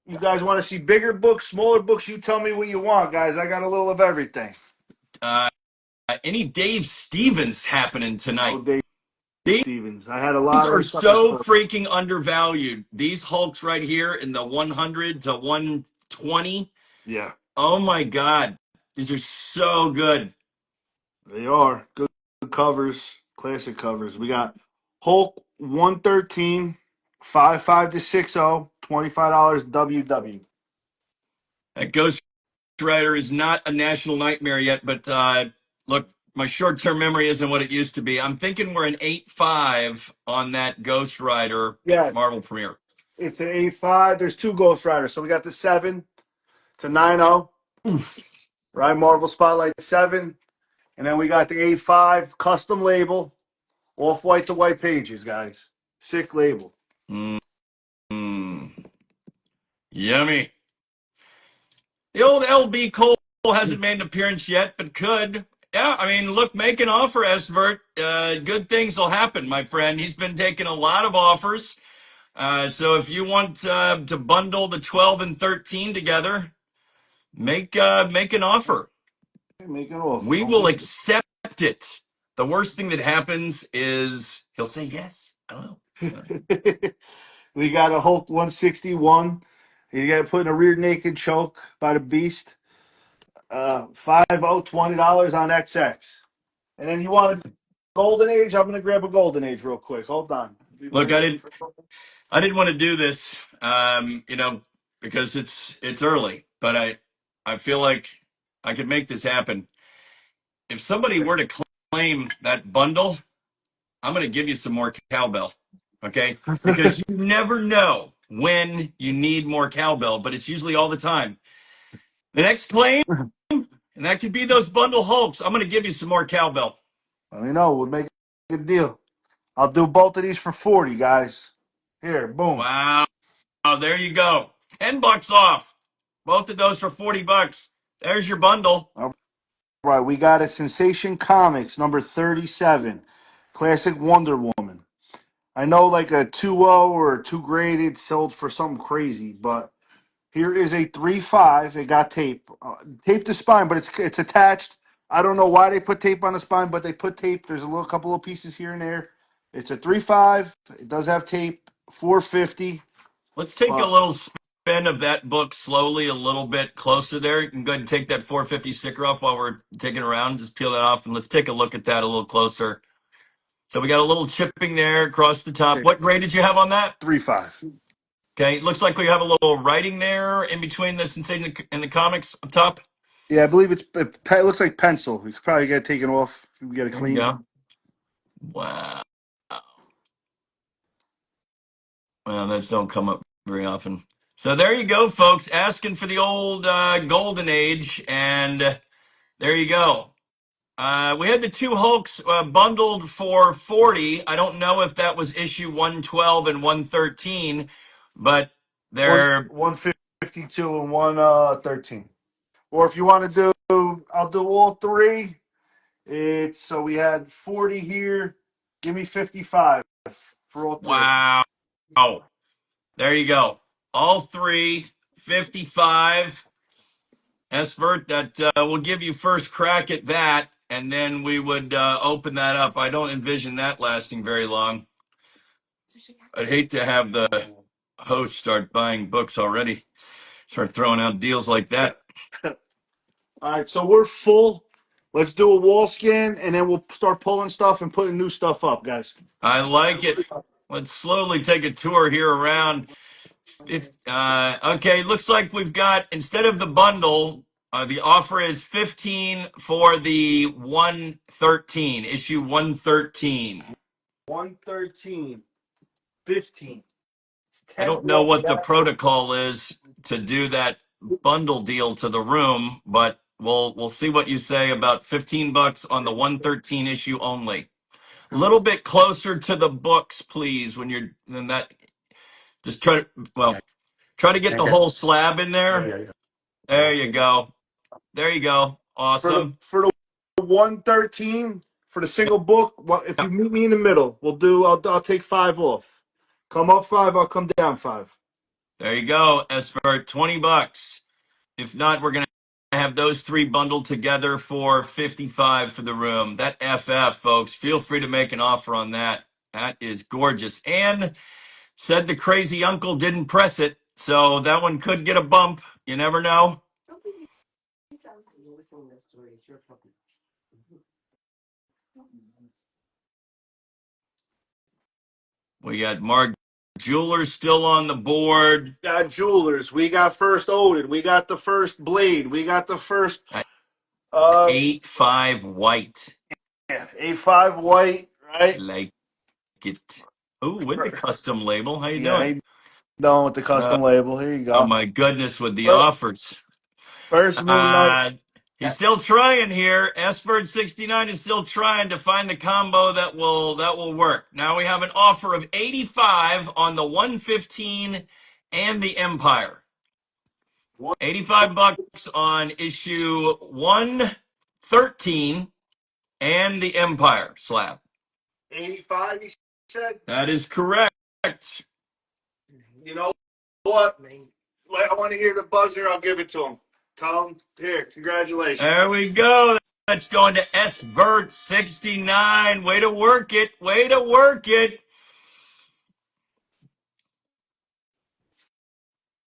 You guys want to see bigger books, smaller books? You tell me what you want, guys. I got a little of everything. Any Dave Stevens happening tonight? Oh, Dave These Stevens. I had a lot are of stuff. so freaking undervalued. These Hulks right here in the 100 to 120. Yeah, Oh my God. These are so good. they are. Good covers, classic covers. We got Hulk 113, 5.5 to 6.0, $25 WW. That Ghost Rider is not a national nightmare yet, but look, my short-term memory isn't what it used to be. I'm thinking we're an 8.5 on that Ghost Rider Yeah, Marvel premiere. it's an 8.5. There's two Ghost Riders. So we got the 7 to 9.0. Right, Marvel Spotlight 7. And then we got the 8.5 custom label, off-white to white pages, guys. Sick label. Yummy. The old LB Cole hasn't made an appearance yet, but could. Yeah, I mean, look, make an offer, Esbert. Good things will happen, my friend. He's been taking a lot of offers. So if you want to bundle the 12 and 13 together, make an offer. Make an offer. We will accept it. The worst thing that happens is he'll say yes. I don't know. We got a Hulk 161. You got to put in a rear naked choke by the Beast. 5.0, $20 on XX. And then you want a Golden Age? I'm going to grab a Golden Age real quick. Hold on. Look, I didn't want to do this, because it's early, but I feel like I could make this happen. If somebody were to claim that bundle, I'm going to give you some more cowbell, okay? Because you never know when you need more cowbell, but it's usually all the time. The next claim, and that could be those bundle Hulks. I'm going to give you some more cowbell. Let me know. We'll make a good deal. I'll do both of these for 40, guys. Here, boom. Wow. Oh, there you go. $10 off. Both of those for $40. There's your bundle. All right, we got a Sensation Comics number 37, classic Wonder Woman. I know like a 2.0 or a 2 graded sold for something crazy, but here is a 3.5. It got tape. Tape the spine, but it's attached. I don't know why they put tape on the spine, but they put tape. There's a couple of pieces here and there. It's a 3.5. It does have tape. 450. Let's take a little spin of that book slowly a little bit closer there. You can go ahead and take that 450 sticker off while we're taking it around. Just peel that off, and let's take a look at that a little closer. So we got a little chipping there across the top. What grade did you have on that? 3.5. Okay, looks like we have a little writing there in between the Sensation and the comics up top. Yeah, I believe it looks like pencil. You could probably get it taken off. You can get it clean. Yeah. Wow. Well, those don't come up very often. So there you go, folks. Asking for the old Golden Age, and there you go. We had the two Hulks bundled for 40. I don't know if that was issue 112 and 113, but they're 152 and 113. Or if you want to do, I'll do all three. So we had 40 here. Give me 55 for all three. wow. Oh, there you go. All three, 55. Esbert, that will give you first crack at that, and then we would open that up. I don't envision that lasting very long. I'd hate to have the host start buying books already, start throwing out deals like that. All right, so we're full. Let's do a wall scan, and then we'll start pulling stuff and putting new stuff up, guys. I like it. Let's slowly take a tour here around. Okay, looks like we've got, instead of the bundle, the offer is 15 for the 113, issue 113. 113, 15. It's I 10 don't know off what the that. protocol is to do that bundle deal to the room, but we'll see what you say about 15 bucks on the 113 issue only. A little bit closer to the books, please, when you're then that just try to get the whole slab in there. There you go. There you go. Awesome. For the 113 for the single book. Well, if you meet me in the middle, I'll take 5 off. Come up 5, I'll come down 5. There you go. As for 20 bucks. If not, we're going to have those 3 bundled together for 55 for the room. That FF, folks, feel free to make an offer on that. That is gorgeous. And said the crazy uncle didn't press it, so that one could get a bump. You never know. We got Mark Jewelers still on the board. We got Jewelers. We got First Odin. We got the first Blade. We got the first 8.5 white. yeah, A5 white, right? Like it. Oh, with the custom label. How you Yeah, doing? done with the custom label. Here you go. Oh my goodness, with the offers. First Moon Knight. He's still trying here. Sford69 is still trying to find the combo that will work. Now we have an offer of 85 on the 115 and the Empire. 85 bucks on issue 113 and the Empire slab. 85, he said. That is correct. You know what? I want to hear the buzzer. I'll give it to him. Tell him, here, congratulations. There we go. That's going to Svert69. Way to work it. Way to work it.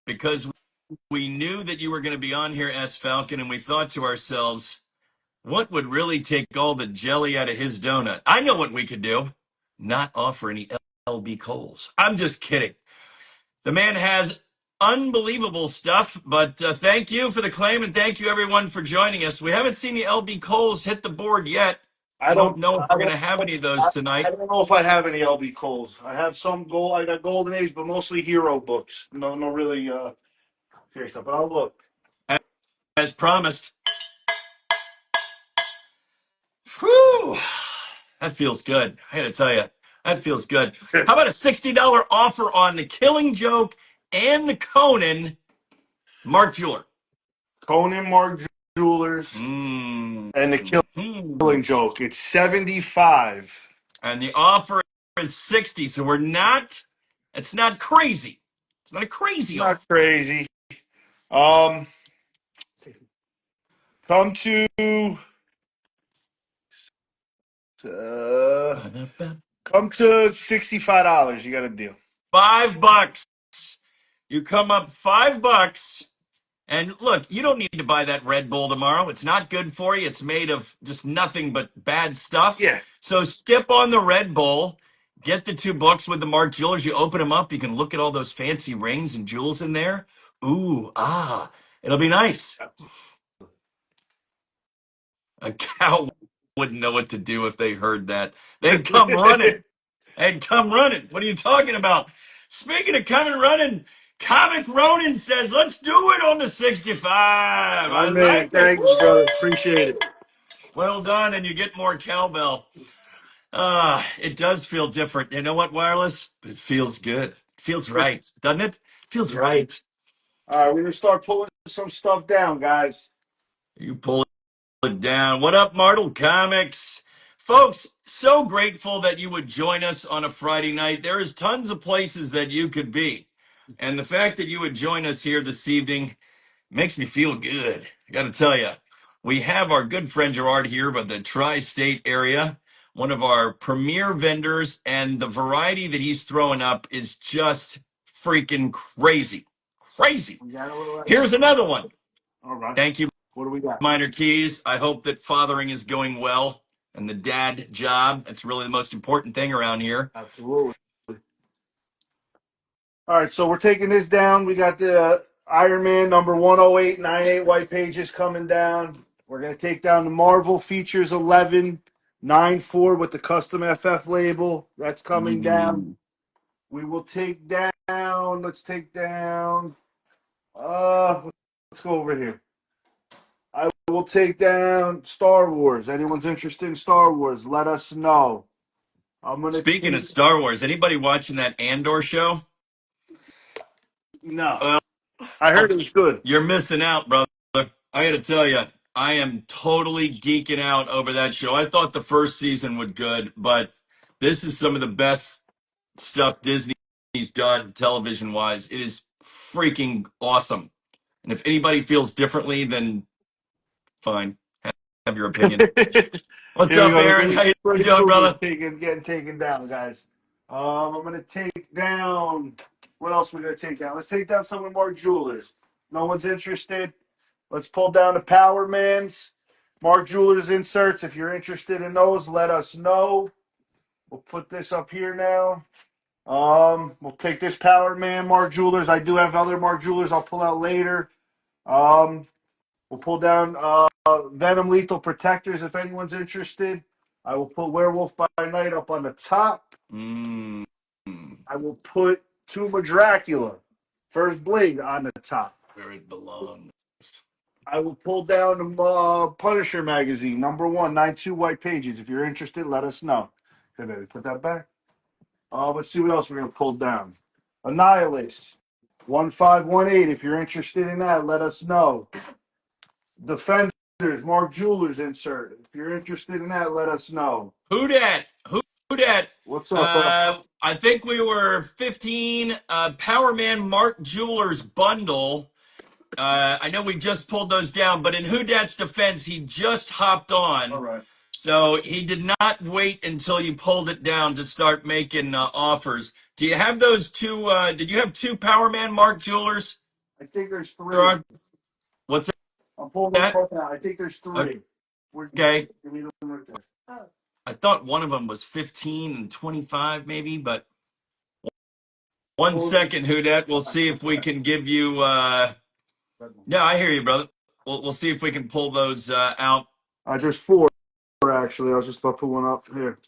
Because we knew that you were going to be on here, S. Falcon, and we thought to ourselves, what would really take all the jelly out of his donut? I know what we could do. Not offer any LB Coles. I'm just kidding. The man has unbelievable stuff, but thank you for the claim, and thank you, everyone, for joining us. We haven't seen the LB Coles hit the board yet. I don't know if we're going to have any of those tonight. I don't know if I have any LB Coles. I have some gold. I got Golden Age, but mostly hero books. No really serious stuff. But I'll look. As promised. Whew. That feels good. I got to tell you, that feels good. How about a $60 offer on the Killing Joke and the Conan Mark Jeweler? Conan Mark Jewelers and the Killing Joke. It's 75. And the offer is 60. So it's not crazy. It's not a crazy offer. Not crazy. Come to $65. You got a deal. $5. You come up $5. And look, you don't need to buy that Red Bull tomorrow. It's not good for you. It's made of just nothing but bad stuff. Yeah. So skip on the Red Bull. Get the 2 books with the Mark Jewelers. You open them up. You can look at all those fancy rings and jewels in there. Ooh, it'll be nice. A cow wouldn't know what to do if they heard that. They'd come running. They'd come running. What are you talking about? Speaking of coming running, Comic Ronin says, let's do it on the 65. I like it. Thanks, brother. Appreciate it. Well done, and you get more cowbell. It does feel different. You know what, Wireless? But it feels good. It feels right, doesn't it? It feels right. All right, we're going to start pulling some stuff down, guys. You pull it down. What up, Martel Comics? Folks, so grateful that you would join us on a Friday night. There is tons of places that you could be. And the fact that you would join us here this evening makes me feel good. I got to tell you, we have our good friend Gerard here by the tri-state area, one of our premier vendors, and the variety that he's throwing up is just freaking crazy. Crazy. Here's another one. All right. Thank you, What do we got? Minor Keys. I hope that fathering is going well and the dad job. That's really the most important thing around here. Absolutely. All right, so we're taking this down. We got the Iron Man number 108, 98 white pages coming down. We're going to take down the Marvel Features 11, 94 with the custom FF label. That's coming down. We will take down, let's take down, let's go over here. I will take down Star Wars. Anyone's interested in Star Wars, let us know. I'm going to Speaking of Star Wars, anybody watching that Andor show? No. Well, I heard it was good. you're missing out, brother. I got to tell you, I am totally geeking out over that show. I thought the first season was good, but this is some of the best stuff Disney's done television wise. It is freaking awesome. And if anybody feels differently, then fine. Have your opinion. What's Here we up, go. Aaron? How you Freddy doing, Krueger's brother? getting taken down, guys. I'm gonna take down. What else we gonna take down? Let's take down some of Mark Jewelers. No one's interested. Let's pull down the Power Mans. Mark Jewelers inserts. If you're interested in those, let us know. We'll put this up here now. We'll take this Power Man Mark Jewelers. I do have other Mark Jewelers I'll pull out later. We'll pull down Venom Lethal Protectors if anyone's interested. I will put Werewolf by Night up on the top. Mm. I will put Tomb of Dracula, First Blade on the top. Where it belongs. I will pull down Punisher magazine, number 1, 92 white pages. If you're interested, let us know. Okay, baby, put that back. Let's see what else we're going to pull down. Annihilus, 1518. If you're interested in that, let us know. Defenders, Mark Jewelers insert. If you're interested in that, let us know. Who dat? Who dat? What's up, bro? I think we were 15. Power Man Mark Jewelers bundle. I know we just pulled those down, but in Who Dat's defense, he just hopped on. All right. So he did not wait until you pulled it down to start making offers. Do you have those two? Did you have two Power Man Mark Jewelers? I think there's 3. Gerard? What's I'm pulling that? them out. I think there's 3. Okay. Give me the one right there. Oh. I thought one of them was 15 and 25 maybe, but one second, Hudet. We'll see if we can give you no, I hear you, brother. We'll see if we can pull those out. There's 4 actually. I was just about to put one up here.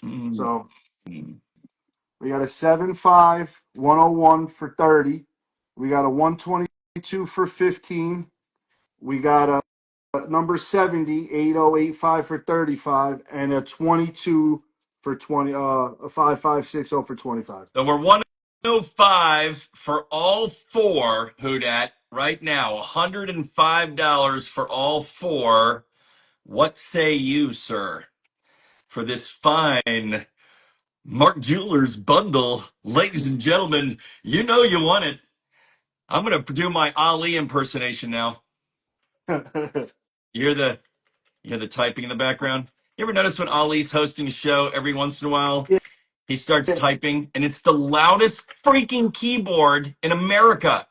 Mm. So we got a 7.5 101 for 30. We got a 122 for 15. We got a number 70 8085 for 35, and a 22 for 20. A 5560 for 25. So we're 105 for all 4, Hudat, right now. $105 for all 4. What say you, sir, for this fine Mark Jewelers bundle? Ladies and gentlemen, you know you want it. I'm going to do my Ali impersonation now. You hear the typing in the background? You ever notice when Ali's hosting a show every once in a while, he starts typing and it's the loudest freaking keyboard in America.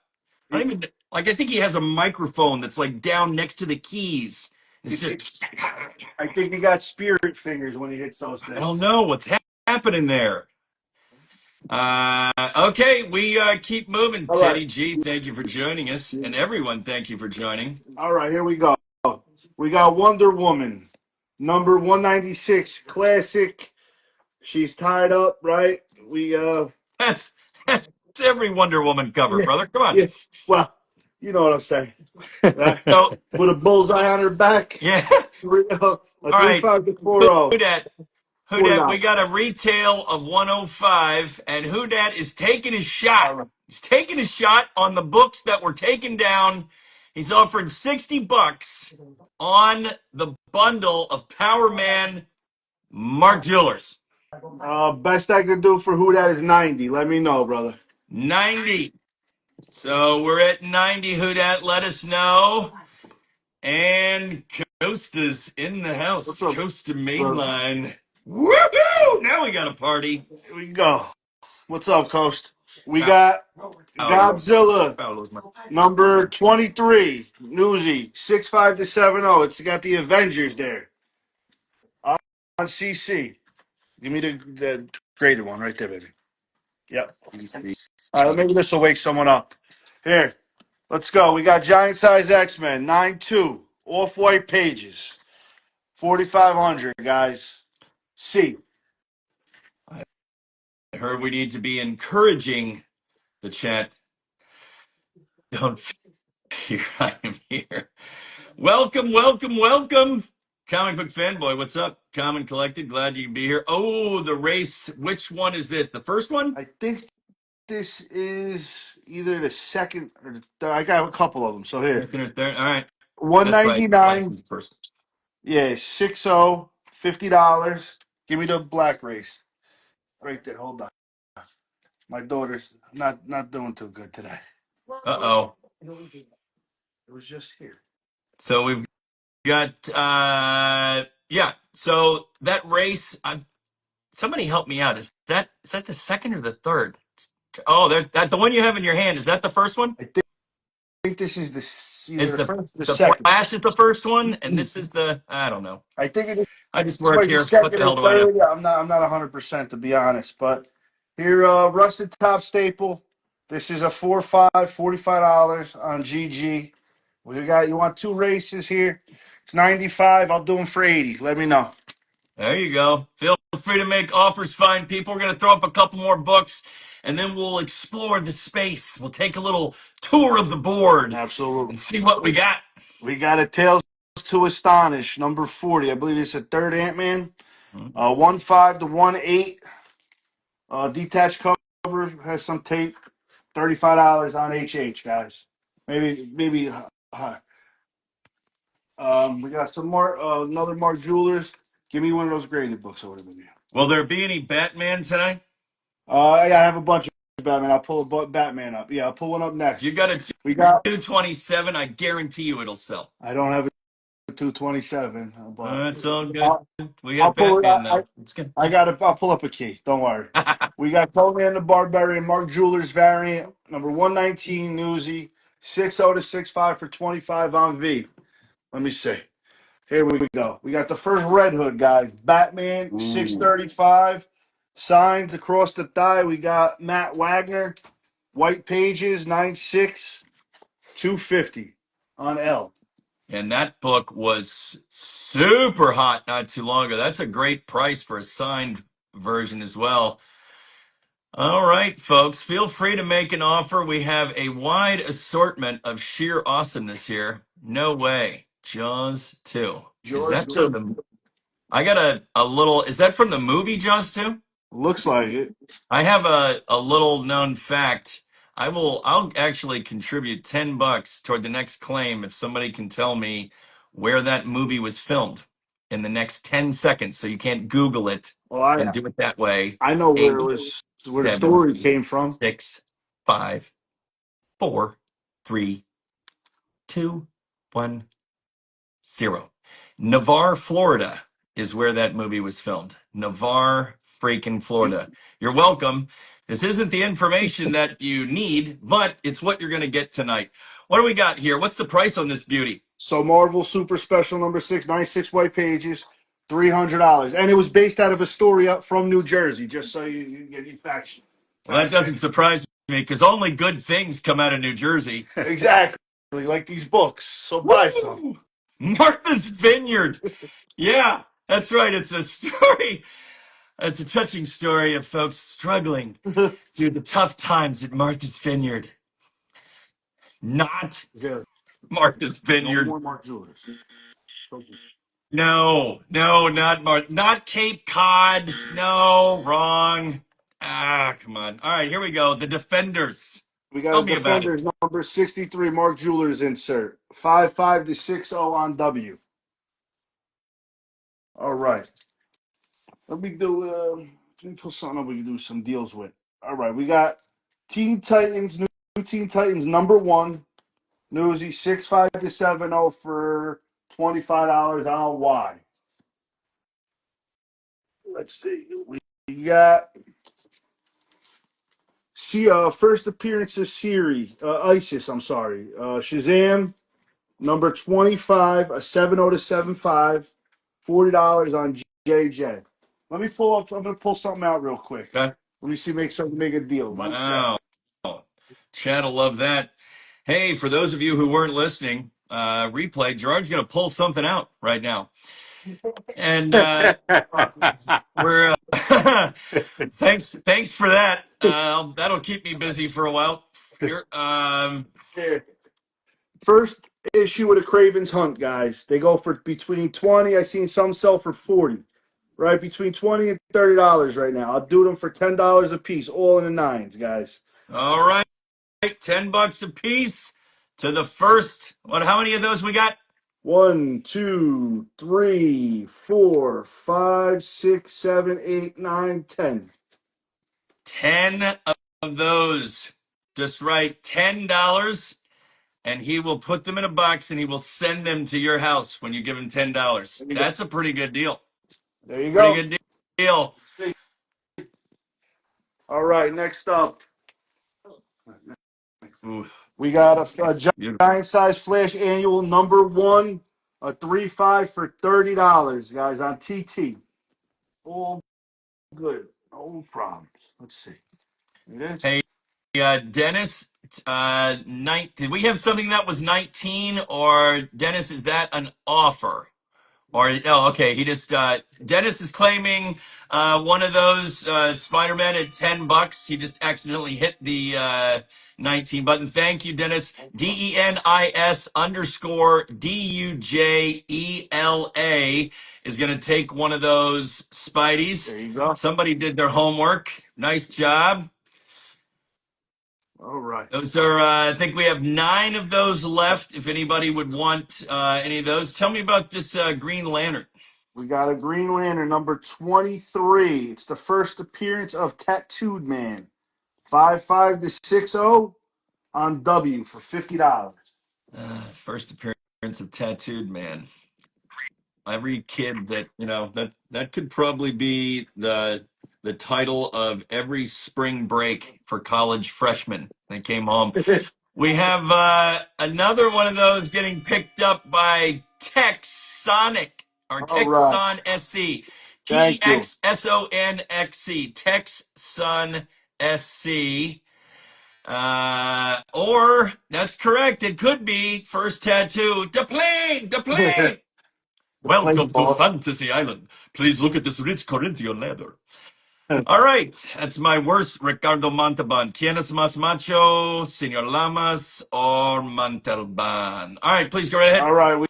I don't even like I think he has a microphone that's like down next to the keys. It's just I think he got spirit fingers when he hits those things. I don't know what's happening there. Okay, we keep moving. All Teddy right. G, thank you for joining us, and everyone, thank you for joining. All right, here we go. We got Wonder Woman, number 196, classic. She's tied up, right? That's every Wonder Woman cover, brother. Come on. Yeah, well, you know what I'm saying. So With a bullseye on her back. yeah. A 35 to 40. Who dat? We got a retail of 105, and Who Dat is taking his shot. He's taking a shot on the books that were taken down. He's offered $60 on the bundle of Power Man Mark Jewelers. Best I could do for Who Dat is 90. Let me know, brother. 90. So we're at 90, Who Dat. Let us know. And Costa's in the house. What's up, Costa Mainline. Woohoo! Now we got a party. Here we go. What's up, Coast? We got Godzilla, number 23, Newsy, 65 to 70. It's got the Avengers there. On CC. Give me the graded one right there, baby. Yep. All right, maybe this will wake someone up. Here, let's go. We got Giant Size X-Men 9-2 off-white pages, 4,500 guys. C. I heard we need to be encouraging the chat. Don't fear, I am here. Welcome, welcome, welcome. Comic Book Fanboy, what's up? Common Collected, glad you can be here. Oh, the race. Which one is this? The first one? I think this is either the second or the third. I got a couple of them. So here, Second or third? All right. That's right. 199. License first. Yeah, 60, $50. Give me the black race. Right there. Hold on. My daughter's not doing too good today. Uh-oh. It was just here. So we've got, yeah. So that race, somebody help me out. Is that the second or the third? Oh, that the one you have in your hand. Is that the first one? I think this is either Is the first or the the second. Flash is the first one, and this is the, I don't know. I think it is. I just This work might be here. What second the hell or do I know? third. Yeah, I'm not 100% to be honest. But here, rusted top staple. This is a 4-5, $45 on GG. You want two races here? It's 95. I'll do them for 80. Let me know. There you go. Feel free to make offers, fine people. We're going to throw up a couple more books, and then we'll explore the space. We'll take a little tour of the board Absolutely. and see what we got. We got a Tales to Astonish, number 40. I believe it's a third Ant-Man. 1/5 to 1/8. Detached cover, has some tape. $35 on HH, guys. Maybe. We got some more. Another Mark Jewelers. Give me one of those graded books over there. Will there be any Batman tonight? I have a bunch of Batman. I'll pull a Batman up. Yeah, I'll pull one up next. You got a We got. 227. I guarantee you it'll sell. I don't have a 227. But That's all good. We got I'll pull it Batman, out. though. It's good. I'll pull up a key. Don't worry. We got Conan the Barbarian, Mark Jewelers variant, number 119, Newsy, 60 to 65 for 25 on V. Let me see. Here we go. We got the first Red Hood, guys. Batman, 635, signed across the thigh. We got Matt Wagner, white pages, 9.6, 250 on L. And that book was super hot not too long ago. That's a great price for a signed version as well. All right, folks, feel free to make an offer. We have a wide assortment of sheer awesomeness here. No way. Jaws 2. Is that from the, I got a little, is that from the movie Jaws 2? Looks like it. I have a little known fact. I'll actually contribute $10 toward the next claim if somebody can tell me where that movie was filmed in the next 10 seconds. So you can't Google it and do it that way. I know where it 8, was, where the 7, story came from. 6, 5, 4, 3, 2, 1, 0. Navarre, Florida is where that movie was filmed. Navarre, freaking Florida. You're welcome. This isn't the information that you need, but it's what you're going to get tonight. What do we got here? What's the price on this beauty? So Marvel Super Special number 6, 96 white pages, $300. And it was based out of a story up from New Jersey, just so you get your fact. Well, that doesn't surprise me because only good things come out of New Jersey. Exactly, like these books. So buy some. Martha's Vineyard. Yeah, that's right. It's a story. It's a touching story of folks struggling through the tough times at Martha's Vineyard. Not Martha's Vineyard. No more Mark Jewelers. No, not Cape Cod. No, wrong. Ah, come on. All right, here we go. The Defenders. We got Tell a me about it. Defenders number 63, Mark Jewelers insert. 5.5 to 6.0 on W. All right. Let me pull something up we can do some deals with. All right, we got Teen Titans, new Teen Titans number 1. Newsy, 6.5 to 7.0 for $25 on Y. Let's see. We got first appearance of ISIS, I'm sorry. Shazam, number 25, a 7.0 to 7.5, $40 on JJ. I'm going to pull something out real quick. Okay. Let me see, make a deal. One second. Wow. Chad will love that. Hey, for those of you who weren't listening, replay, Gerard's going to pull something out right now. And we're thanks for that. That'll keep me busy for a while. Here, There. First issue of the Cravens Hunt, guys. They go for between 20. I seen some sell for 40. Right, between $20 and $30 right now. I'll do them for $10 a piece, all in the nines, guys. all right, $10 a piece to the first. What? How many of those we got? 1, 2, 3, 4, 5, 6, 7, 8, 9, 10. 10 of those. Just write $10, and he will put them in a box and he will send them to your house when you give him $10. That's a pretty good deal. There you go. Pretty good deal. All right, next up, Oof. we got a Beautiful. giant size flash annual number 1, a 3.5 for $30, guys, on TT. All good. No problems. Let's see. It is. Hey, Dennis, did we have something that was 19, or Dennis, is that an offer? Or no, okay, he just Dennis is claiming one of those Spider-Man at $10. He just accidentally hit the 19 button. Thank you, Dennis. DENIS_DUJELA is gonna take one of those Spideys. There you go. Somebody did their homework. Nice job. All right. Those are, I think we have 9 of those left. If anybody would want any of those, tell me about this Green Lantern. We got a Green Lantern number 23. It's the first appearance of Tattooed Man. 5.5 to 6.0 on W for $50. First appearance of Tattooed Man. Every kid that that could probably be the title of every spring break for college freshmen. They came home. We have another one of those getting picked up by Texonic or All right. Texon SC. Thank you. TXSONXC. Texon SC. Or that's correct. It could be first tattoo. Deplane. Welcome to Fantasy Island. Please look at this rich Corinthian leather. All right, that's my worst Ricardo Montalban. ¿Quiénes más macho, Senor Lamas, or Montalban? All right, please go right ahead. All right.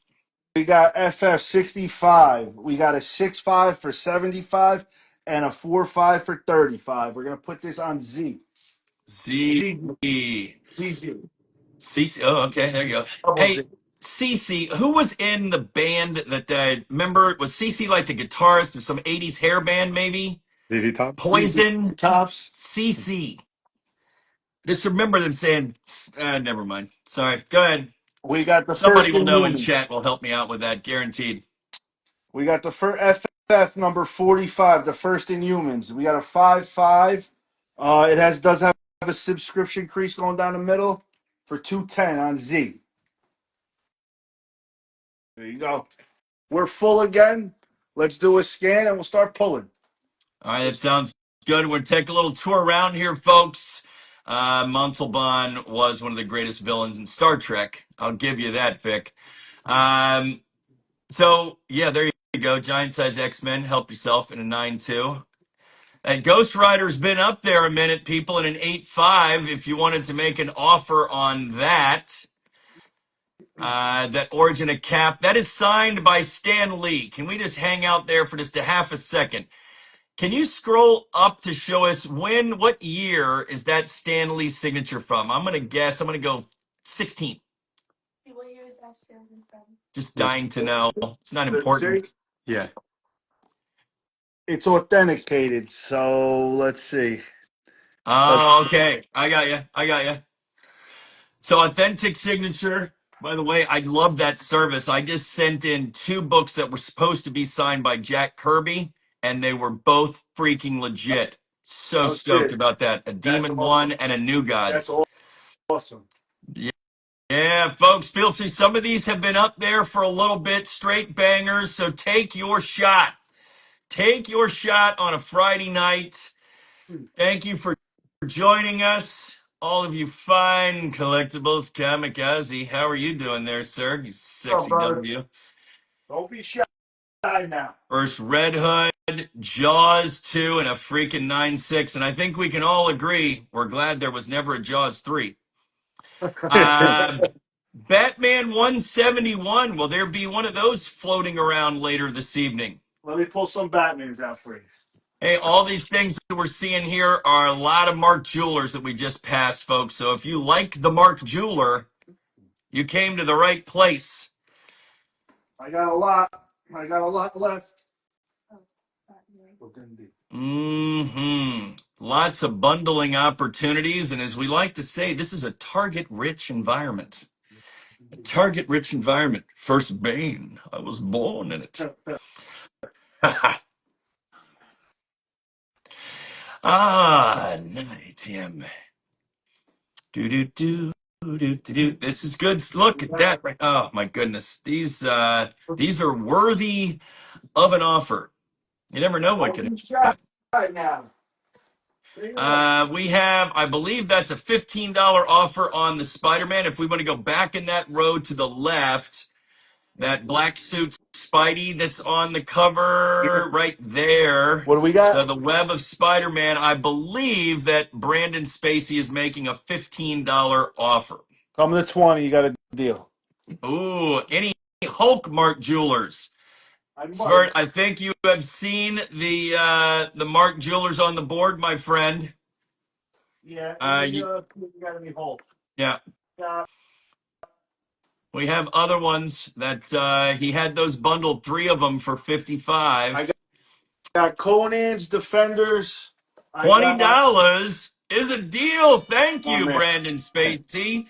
We got FF65. We got a 6.5 for 75 and a 4.5 for 35. We're going to put this on Z. Z. ZZ. CC. Oh, okay, there you go. Double Hey, Z. CC, who was in the band that remember? Was CC like the guitarist of some 80s hair band, maybe? ZZ Top. Poison. Tops. CC. Just remember them saying, never mind. Sorry. Go ahead. We got the Somebody first will know in Inhumans. chat will help me out with that, guaranteed. We got the first FF number 45, the first Inhumans. We got a 5.5. It does have a subscription crease going down the middle for $210 on Z. There you go. We're full again. Let's do a scan and we'll start pulling. All right, that sounds good. We'll take a little tour around here, folks. Montalban was one of the greatest villains in Star Trek. I'll give you that, Vic. So, yeah, there you go. Giant size X-Men. Help yourself in a 9.2. And Ghost Rider's been up there a minute, people, in an 8.5. If you wanted to make an offer on that. That Origin of Cap. That is signed by Stan Lee. Can we just hang out there for just a half a second? Can you scroll up to show us what year is that Stan Lee signature from? I'm going to guess. I'm going to go 16. What year is that Stan Lee from? Just dying to know. It's not important. Yeah. It's authenticated, so let's see. Oh, okay. I got you. So authentic signature. By the way, I love that service. I just sent in 2 books that were supposed to be signed by Jack Kirby, and they were both freaking legit. So stoked about that. A Demon One and a New Gods. That's awesome. Yeah, folks, feel free. Some of these have been up there for a little bit, straight bangers. So take your shot. Take your shot on a Friday night. Thank you for joining us. All of you fine collectibles, Kamikaze. How are you doing there, sir? You sexy brother? W. Don't be shy now. First Red Hood, Jaws 2, and a freaking 9.6. And I think we can all agree we're glad there was never a Jaws 3. Batman 171. Will there be one of those floating around later this evening? Let me pull some Batmans out for you. Hey, all these things that we're seeing here are a lot of Mark Jewelers that we just passed, folks. So if you like the Mark Jeweler, you came to the right place. I got a lot. I got a lot left. Lots of bundling opportunities. And as we like to say, this is a target-rich environment. A target-rich environment. First Bane. I was born in it. ATM. Do. This is good. Look at that. Oh my goodness. These are worthy of an offer. You never know what could happen. Right now. We have, I believe that's a $15 offer on the Spider-Man. If we want to go back in that row to the left, that black suit Spidey that's on the cover right there. What do we got? So the Web of Spider-Man, I believe that Brandon Spacey is making a $15 offer. Come to 20, you got a deal. Ooh, any Hulk Mark Jewelers? I think you have seen the Mark Jewelers on the board, my friend. Yeah, you got to be Hulk. Yeah. We have other ones that he had those bundled, 3 of them for $55. Got Conan's Defenders. $20 is a deal. Thank you, man. Brandon Spacey.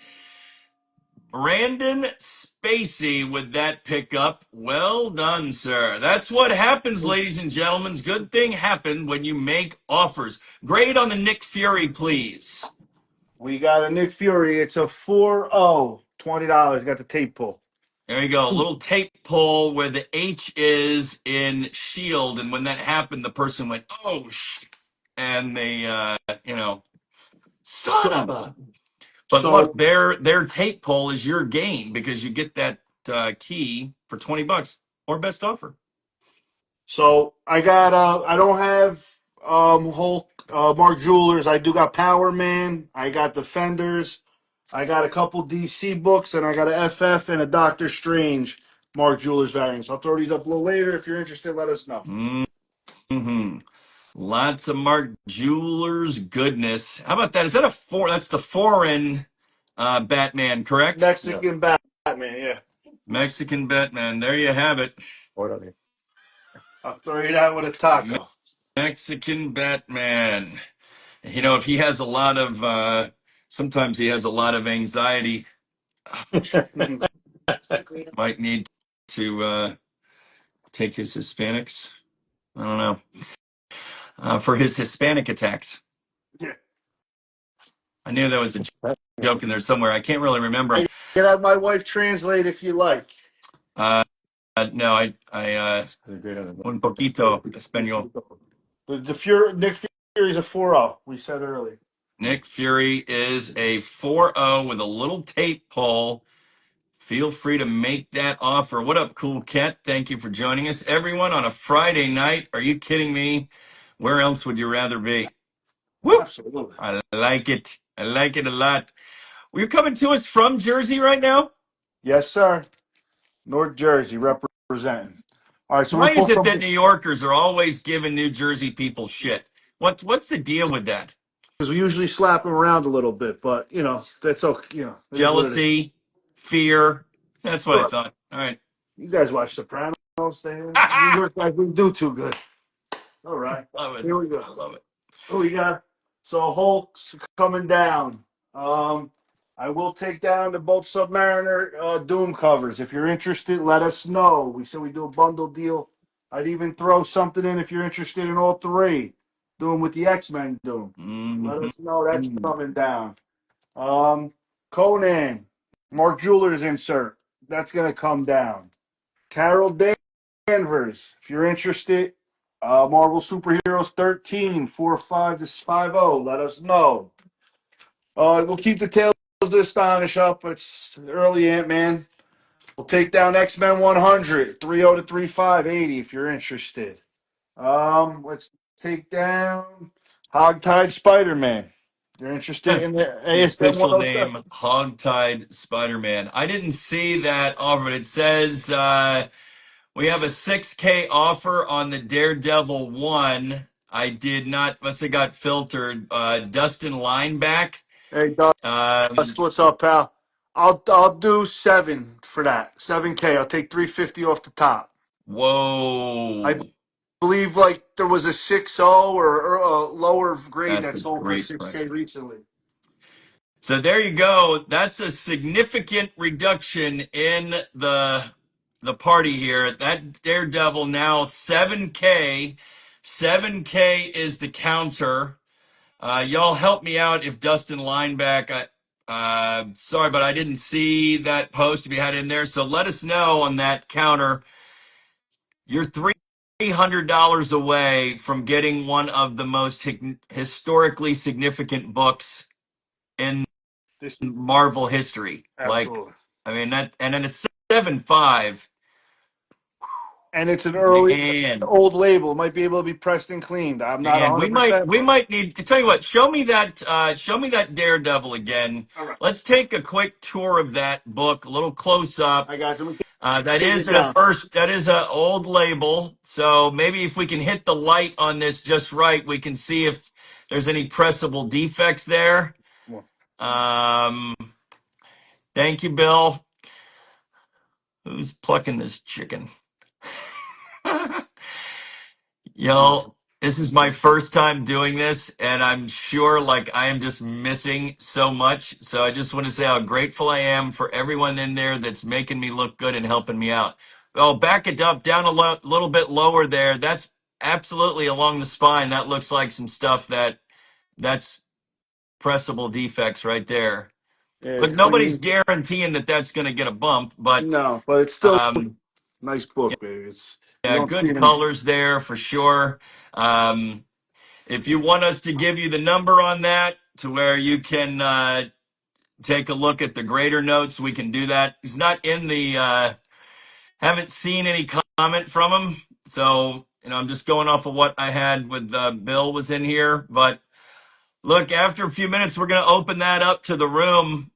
Brandon Spacey with that pickup. Well done, sir. That's what happens, ladies and gentlemen. Good thing happened when you make offers. Grade on the Nick Fury, please. We got a Nick Fury. It's a 4-0. $20. Got the tape pull. There you go. A little tape pull where the H is in shield. And when that happened, the person went, oh, and they, son of a. But look, their tape pull is your gain because you get that key for $20 or best offer. So I got I don't have Hulk Mark Jewelers. I do got Power Man. I got Defenders. I got a couple DC books, and I got a FF and a Doctor Strange Mark Jewelers variants. I'll throw these up a little later. If you're interested, let us know. Mm-hmm. Lots of Mark Jewelers goodness. How about that? Is that that's the foreign Batman, correct? Mexican Batman, yeah. Mexican Batman. There you have it. I'll throw you down with a taco. Mexican Batman. You know, if he has a lot of, sometimes he has a lot of anxiety, might need to take his Hispanics. I don't know. For his Hispanic attacks. Yeah. I knew there was a joke in there somewhere. I can't really remember. I can have my wife translate if you like. No, I un poquito español. Nick Fury is a 4-0. We said earlier. Nick Fury is a 4-0 with a little tape pull. Feel free to make that offer. What up, Cool Cat? Thank you for joining us. Everyone on a Friday night. Are you kidding me? Where else would you rather be? Woo! Absolutely. I like it. I like it a lot. Well, you're coming to us from Jersey right now? Yes, sir. North Jersey representing. All right, so why is it that New Yorkers are always giving New Jersey people shit? What's the deal with that? Because we usually slap them around a little bit, but that's okay. Jealousy, fear. That's what I thought. All right. You guys watch Sopranos? New York guys didn't do too good. All right. Love it. Here we go. I love it. Oh, we got so Hulk's coming down. I will take down the both Submariner Doom covers. If you're interested, let us know. We said we do a bundle deal. I'd even throw something in if you're interested in all 3. Doing with the X-Men Doom. Mm-hmm. Let us know that's coming down. Conan, Mark Jewelers insert. That's gonna come down. Carol Danvers, if you're interested, Marvel Superheroes 13, 4-5 to 5-0. Let us know. We'll keep the Tales of the Astonish up. It's early, Ant-Man. We'll take down X-Men 100, 3-0 to 3-5, 80 if you're interested. Let's take down Hogtied Spider-Man. You're interested in the The ASM official 107? name, Hogtied Spider-Man. I didn't see that offer, but it says we have a 6K offer on the Daredevil 1. I did not, must have got filtered. Dustin Lineback. Hey, Um, Dust, what's up, pal? I'll do 7 for that. 7K. I'll take 350 off the top. I whoa. believe like there was a 6.0 or a lower grade That's that a sold for great price. 6K recently. So there you go. That's a significant reduction in the party here. That Daredevil now 7K. 7K is the counter. Y'all help me out if Dustin Lineback. Sorry, but I didn't see that post if you had it in there. So let us know on that counter. You're $300 away from getting one of the most historically significant books in This Marvel history. Like, absolutely. I mean that, and then it's 7.5. And it's an early Man, old label. It might be able to be pressed and cleaned. I'm not man, 100%. we might need to tell you what. Show me that Daredevil again. All right. Let's take a quick tour of that book, a little close up. I got you. That Take is it down. that is a old label. So maybe if we can hit the light on this just right, we can see if there's any pressable defects there. Thank you, Bill. Who's plucking this chicken? Yo, this is my first time doing this, and I'm sure like I am just missing so much. So I just want to say how grateful I am for everyone in there that's making me look good and helping me out. Oh, back it up down a little bit lower there. That's absolutely along the spine. That looks like some stuff that's pressable defects right there. Yeah, But nobody's clean. guaranteeing that that's going to get a bump. But No, but it's still um, nice book, baby. You yeah, don't see good them. colors there for sure. If you want us to give you the number on that to where you can take a look at the grader notes, we can do that. He's not in the, haven't seen any comment from him. So, I'm just going off of what I had with Bill was in here. But look, after a few minutes, we're going to open that up to the room.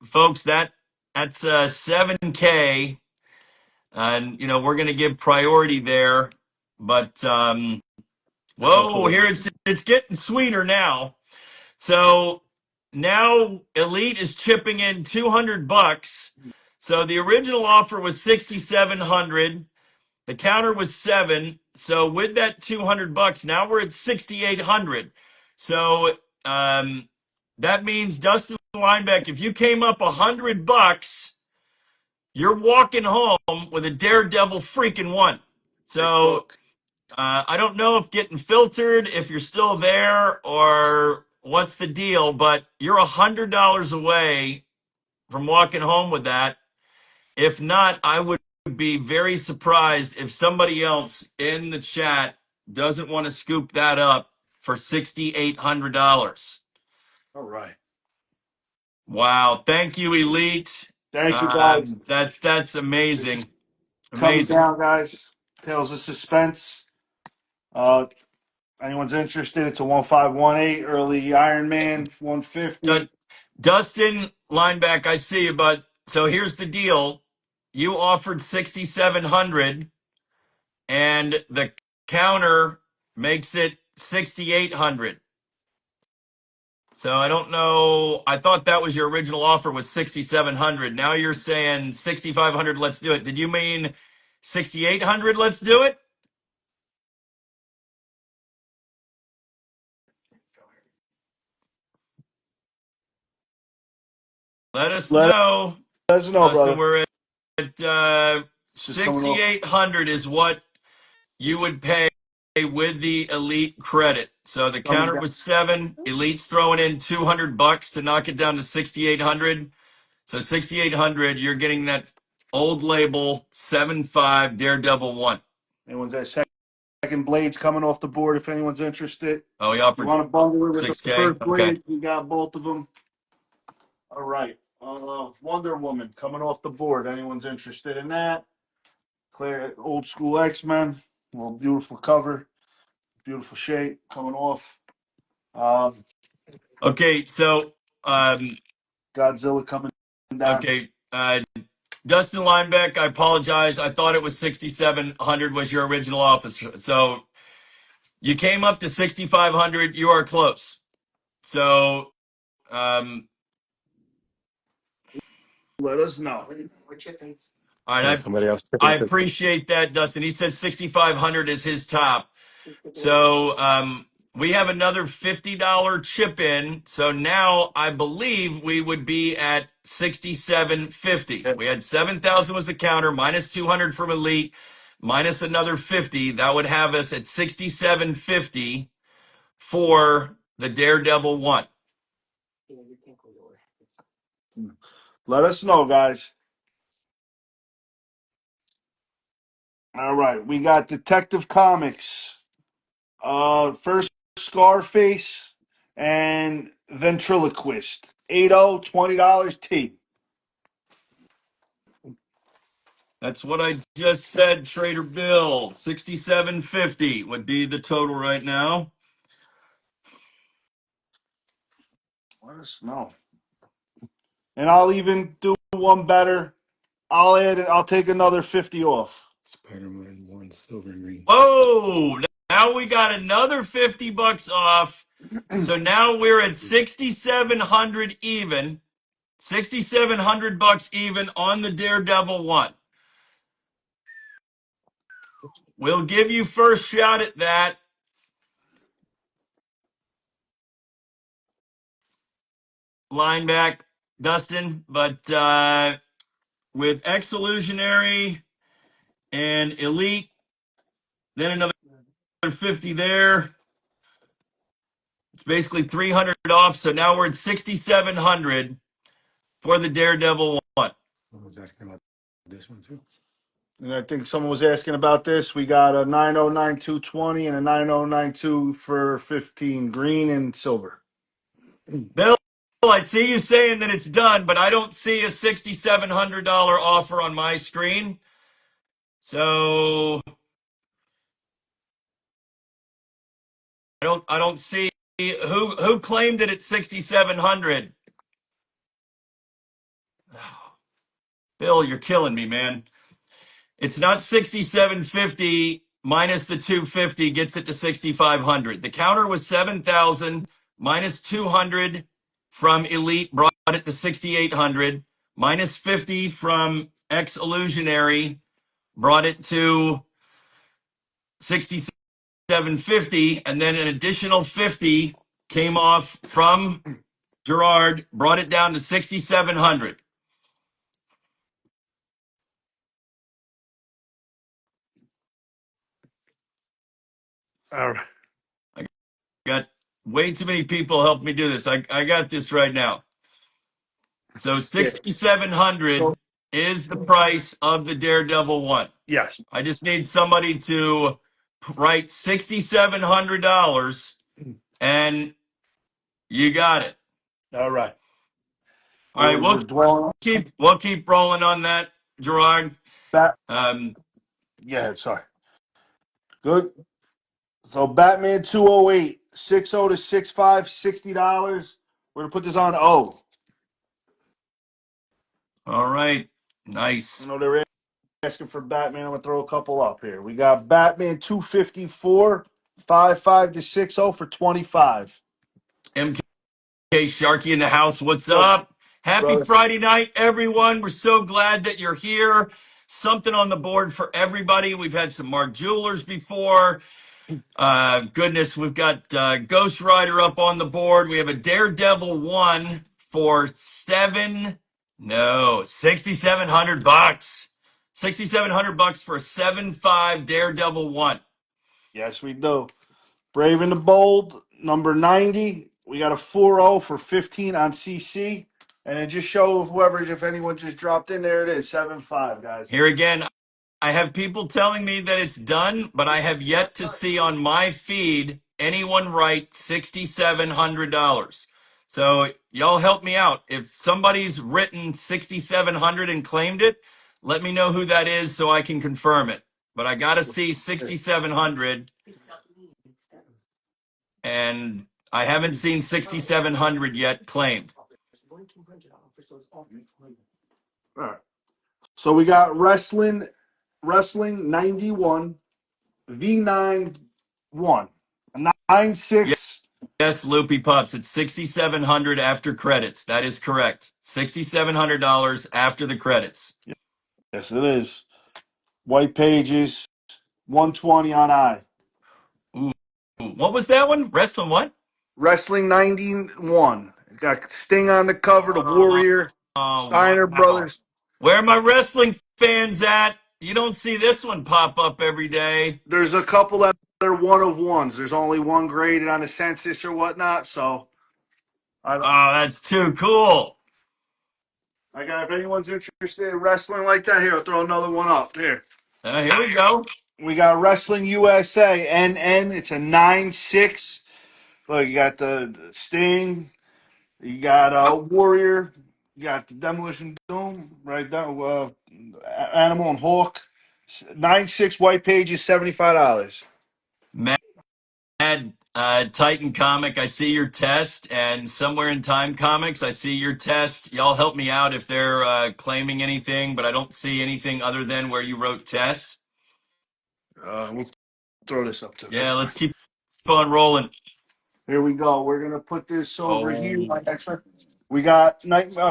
Folks, that's 7K. And, we're going to give priority there. But, whoa, here it's getting sweeter now. So now Elite is chipping in $200. So the original offer was 6,700. The counter was 7. So with that $200, now we're at 6,800. So that means Dustin Lineback, if you came up $100, you're walking home with a Daredevil freaking one. So I don't know if getting filtered, if you're still there, or what's the deal, but you're $100 away from walking home with that. If not, I would be very surprised if somebody else in the chat doesn't want to scoop that up for $6,800. All right. Wow. Thank you, Elite. Thank you, guys. That's amazing. This is coming Amazing. down, guys. Tales of Suspense. Anyone's interested? It's a 1518 early Iron Man 150. Dustin Lineback, I see you, but so here's the deal. You offered 6,700 and the counter makes it 6,800. So I don't know. I thought that was your original offer was 6,700. Now you're saying 6,500, let's do it. Did you mean 6,800, let's do it? Let us know. Let us know, Dustin, brother. we're at Just coming off. 6,800 is what you would pay with the Elite credit. So the Coming counter down. was 7. Elite's throwing in $200 to knock it down to 6,800. So 6,800, you're getting that old label 7.5 Daredevil 1. Anyone's at blades coming off the board if anyone's interested. Oh, he You offered want to bundle it with the 6K. first Okay. blade? We got both of them. All right. Wonder Woman coming off the board. Anyone's interested in that? Claire, old school X-Men. Well, beautiful cover, beautiful shape coming off. Okay. So, Godzilla coming down. okay. Dustin Linebeck, I apologize. I thought it was 6,700 was your original offer. So you came up to 6,500. You are close. So, Let us know. We're chipping. all Yeah, right. somebody else. I appreciate that, Dustin. He says 6,500 is his top. So we have another $50 chip in. So now I believe we would be at 6,750. We had 7,000 was the counter, minus 200 from Elite, minus another 50. That would have us at 6,750 for the Daredevil one. Let us know, guys. All right, we got Detective Comics. First Scarface and Ventriloquist. $80, $20 That's what I just said, Trader Bill. 6,750 would be the total right now. Let us know. And I'll even do one better. I'll take another 50 off. Spider-Man 1 silver and green. Whoa! Now we got another $50 off. So now we're at 6,700 even. 6,700 bucks even on the Daredevil one. We'll give you first shot at that. Line back, Dustin. But with Ex-Illusionary and Elite, then another 50 there. It's basically 300 off. So now we're at 6,700 for the Daredevil one. I was asking about this one too. And I think someone was asking about this. We got a 909220 and a 9092 for 15, green and silver. Bill, I see you saying that it's done, but I don't see a $6,700 offer on my screen. So I don't see who claimed it at 6,700. Bill, you're killing me, man. It's not 6,750 minus the 250 gets it to 6,500. The counter was 7,000 minus 200 from Elite brought it to 6,800 minus 50 from Ex-Illusionary brought it to 6,750, and then an additional 50 came off from Gerard, brought it down to 6,700. All right. I got way too many people help me do this. I got this right now. So 6,700 So- is the price of the Daredevil one. Yes. I just need somebody to write $6,700 and you got it. All right. All right, We're dwelling we'll keep rolling on that, Gerard. that. Yeah, sorry. Good. So Batman 208, 60 to 65, $60. We're gonna put this on O. All right, nice. I know they're asking for Batman. I'm gonna throw a couple up here. We got Batman 254, 55 to 60 for 25. MK Sharky in the house. What's up? Happy Brother. Friday night, everyone. We're so glad that you're here. Something on the board for everybody. We've had some Mark Jewelers before. Goodness, we've got Ghost Rider up on the board. We have a Daredevil one for 6,700 bucks. 6,700 bucks for a 7.5 Daredevil one. Yes, we do. Brave and the Bold, number 90. We got a 4-0 for 15 on CC. And it just show if anyone just dropped in there, it is 7.5, guys. Here again, I have people telling me that it's done, but I have yet to see on my feed anyone write $6,700. So y'all help me out. If somebody's written 6,700 and claimed it, let me know who that is so I can confirm it. But I got to see 6,700, It's not me, it's them. and I haven't seen 6,700 yet claimed. One 200 offer, so it's off 200. All right. So we got wrestling 91 V9 1 96. Yes, Loopy Pups. It's 6,700 after credits. That is correct. $6,700 after the credits. Yes, it is. White pages 120 on I. Ooh, what was that one? Wrestling what? Wrestling 91. Got Sting on the cover, the Warrior, Oh, Steiner wow. Brothers. Where are my wrestling fans at? You don't see this one pop up every day. There's a couple that are one of ones. There's only one graded on the census or whatnot. So I Oh, that's too cool. got, if anyone's interested in wrestling like that, here, I'll throw another one up. Here. Here we go. We got Wrestling USA NN. It's a 9-6. Look, you got the Sting. You got Warrior. You got the Demolition Doom right down. Animal and Hawk. 9-6 white pages, $75. Mad Titan Comic, I see your test. And Somewhere in Time Comics, I see your test. Y'all help me out if they're claiming anything, but I don't see anything other than where you wrote test. We'll throw this up too. Yeah, let's keep on rolling. Here we go. We're gonna put this over here. Oh. We got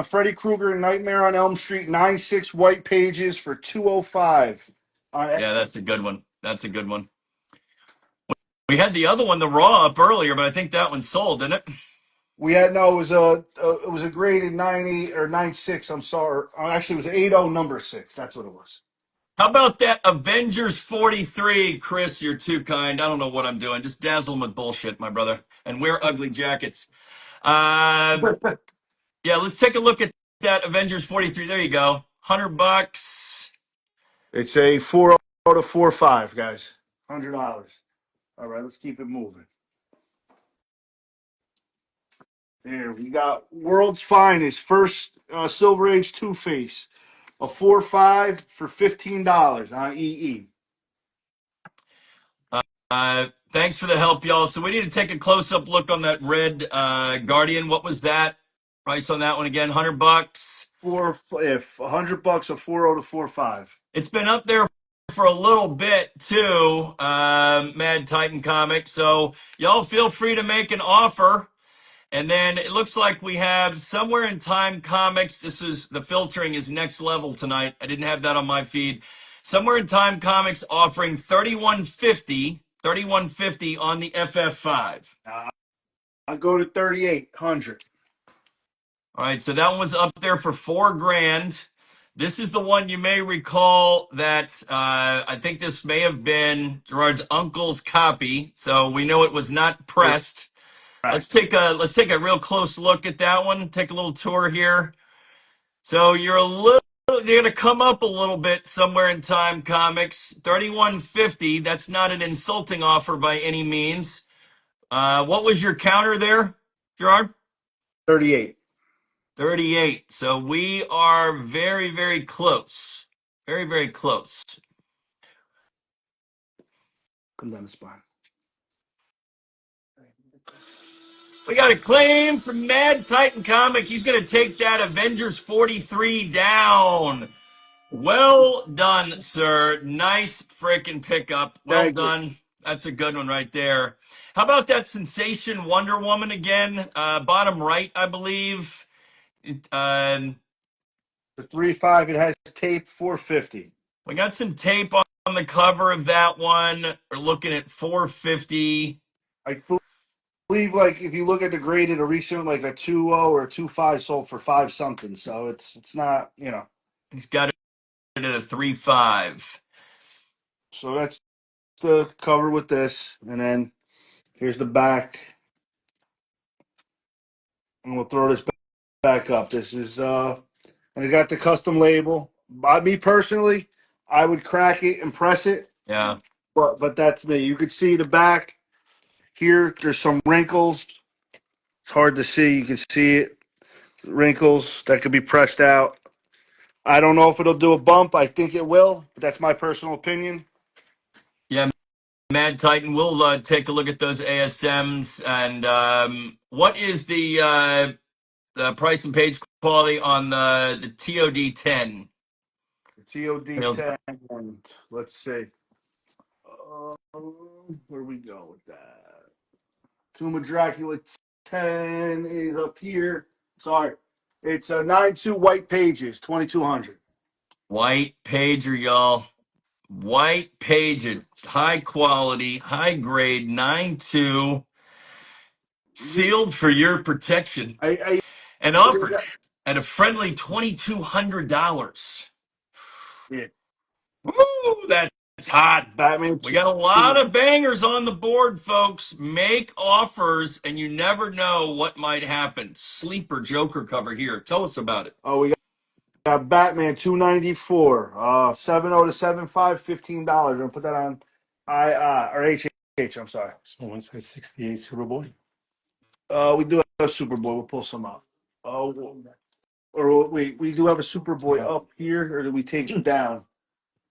Freddy Krueger Nightmare on Elm Street 9-6 white pages for $205. Yeah, that's a good one. That's a good one. We had the other one, the Raw, up earlier, but I think that one sold, didn't it? We had no. It was a graded 9-8 or 9-6. I'm sorry. Actually, it was 8-0 number 6. That's what it was. How about that Avengers 43? Chris, you're too kind. I don't know what I'm doing. Just dazzle them with bullshit, my brother, and wear ugly jackets. Yeah, let's take a look at that Avengers 43. There you go. $100. It's a 4-0 to 4-5, guys. $100. All right, let's keep it moving. There we got World's Finest First Silver Age Two Face, a 4-5 for $15 on EE. Thanks for the help, y'all. So we need to take a close-up look on that red Guardian. What was that price on that one again? $100. If $100, a 4-0 to 4-5. It's been up there for a little bit too, Mad Titan Comics. So y'all feel free to make an offer. And then it looks like we have Somewhere in Time Comics. This is the filtering is next level tonight. I didn't have that on my feed. Somewhere in Time Comics offering $31.50 on the FF5. I'll go to 3,800. All right, so that one was up there for $4,000. This is the one you may recall that I think this may have been Gerard's uncle's copy. So we know it was not pressed. Let's take a real close look at that one. Take a little tour here. So you're gonna come up a little bit Somewhere in Time Comics. $31.50. That's not an insulting offer by any means. What was your counter there, Gerard? 38. 38. So we are very, very close. Very, very close. Come down the spine. We got a claim from Mad Titan Comic. He's going to take that Avengers 43 down. Well done, sir. Nice freaking pickup. Well Thank you. done. That's a good one right there. How about that Sensation Wonder Woman again? Bottom right, I believe. The 3-5, it has tape 450. We got some tape on the cover of that one. We're looking at 450. I believe, like, if you look at the graded, a recent, like a 2-0 or a 2-5 sold for 5 something. So it's not, you know. He's got it at a 3.5. So that's the cover with this, and then here's the back. And we'll throw this back up. This is and it got the custom label. By me personally, I would crack it and press it, Yeah. but that's me. You could see the back here. There's some wrinkles. It's hard to see. You can see it. Wrinkles that could be pressed out. I don't know if it'll do a bump. I think it will, but that's my personal opinion. Yeah, Mad Titan, we'll take a look at those ASMs. And what is the price and page quality on the TOD 10? TOD 10. Let's see. Where we go with that? Tomb of Dracula 10 is up here. Sorry. It's a 9.2 white pages, 2200. White pager, y'all. White pager, high quality, high grade, 9.2, sealed for your protection, I and offered at a friendly $2,200. yeah. Woo, that's hot. Batman. We got a lot of bangers on the board, folks. Make offers, and you never know what might happen. Sleeper Joker cover here. Tell us about it. Oh, we got Batman 294. 70 to 75, $15. I'm gonna put that on or HH, I'm sorry. So one size 68 Superboy. We do have a Superboy. We'll pull some up. Oh, or wait, we do have a Superboy up here, or do we take it down?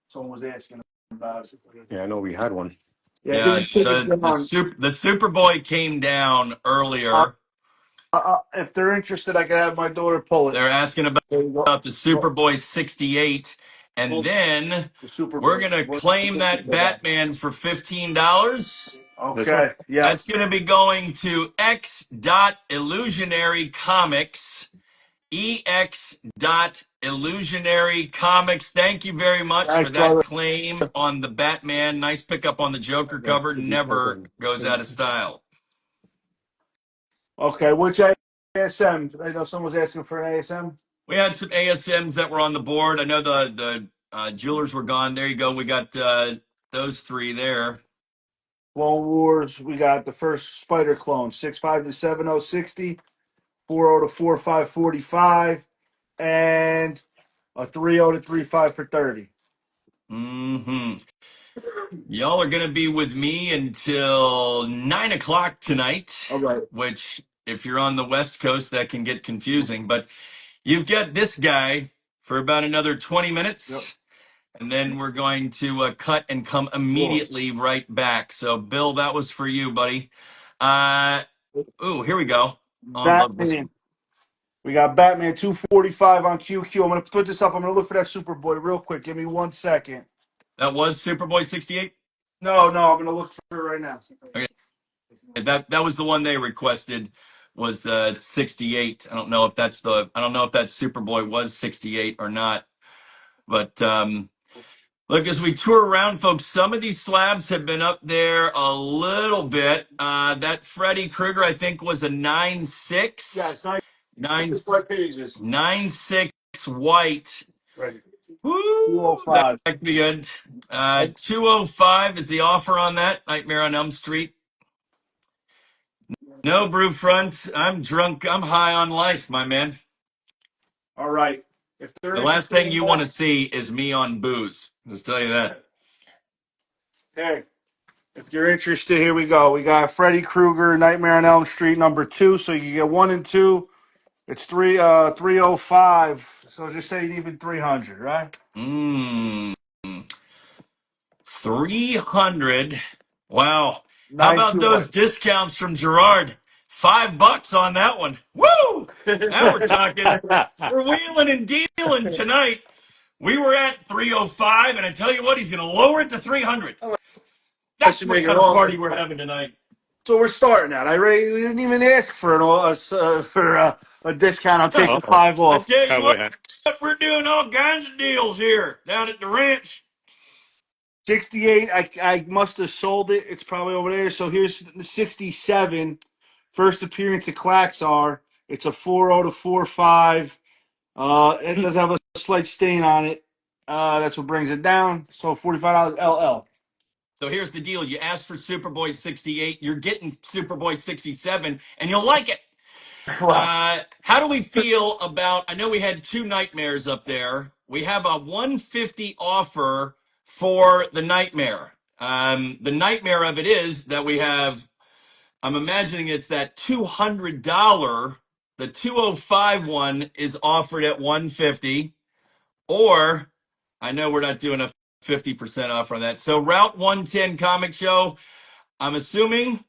Someone was asking about it. Yeah, I know we had one. Yeah, I Yeah, think we take it down. the Superboy came down earlier. If they're interested, I can have my daughter pull it. They're asking about the Superboy 68, and then The Superboy. we're gonna claim that Batman for $15. Okay, yeah. That's gonna be going to X. Illusionary Comics. EX. Illusionary Comics. Thank you very much Thanks, for that brother. claim on the Batman. Nice pickup on the Joker cover. Never goes out of style. Okay, which ASM? I know someone was asking for an ASM. We had some ASMs that were on the board. I know the jewelers were gone. There you go. We got those three there. Clone Wars. We got the first Spider clone, 6.5 to 7.0 60, 4.0 to 4.5 45, and a 3.0 to 3.5 for 30. Mm-hmm. Y'all are gonna be with me until 9 o'clock tonight. All right. Which, if you're on the West Coast, that can get confusing. But you've got this guy for about another 20 minutes. Yep. And then we're going to cut and come immediately right back. So, Bill, that was for you, buddy. Here we go. Oh, I love this Batman. one. We got Batman 245 on QQ. I'm going to put this up. I'm going to look for that Superboy real quick. Give me 1 second. That was Superboy 68? No, I'm going to look for it right now. Okay. That was the one they requested, was 68. I don't know if that Superboy was 68 or not. But look, as we tour around, folks, some of these slabs have been up there a little bit. That Freddy Krueger, I think, was a 9.6. Yeah, it's 9.6 pages. 9.6 white. Right. Woo, 205. that could be good. 205 is the offer on that. Nightmare on Elm Street. No, Brew Front. I'm drunk. I'm high on life, my man. All right. If The last thing you want to see is me on booze. Just tell you that. Hey, if you're interested, here we go. We got Freddy Krueger, Nightmare on Elm Street, #2. So you get 1 and 2. It's 305. So just say even 300, right? 300. Wow. How about those discounts from Gerard? $5 on that one. Woo! Now we're talking. We're wheeling and dealing tonight. We were at 305, and I tell you what, he's going to lower it to 300. That's what kind of party we're having tonight. So we're starting out. We didn't even ask for a discount. I'm taking 5 off. I tell you what, we're doing all kinds of deals here down at the ranch. 68. I must have sold it. It's probably over there. So here's the 67. First appearance of Klaxar. It's a 4.0 to 4.5. It does have a slight stain on it. That's what brings it down. So $45 LL. So here's the deal. You asked for Superboy 68. You're getting Superboy 67, and you'll like it. How do we feel about, I know we had 2 nightmares up there. we have a 150 offer for the Nightmare. The nightmare of it is that we have, I'm imagining it's that $200, the 205 one is offered at 150, or I know we're not doing a 50% off on that. So Route 110 Comic Show, I'm assuming,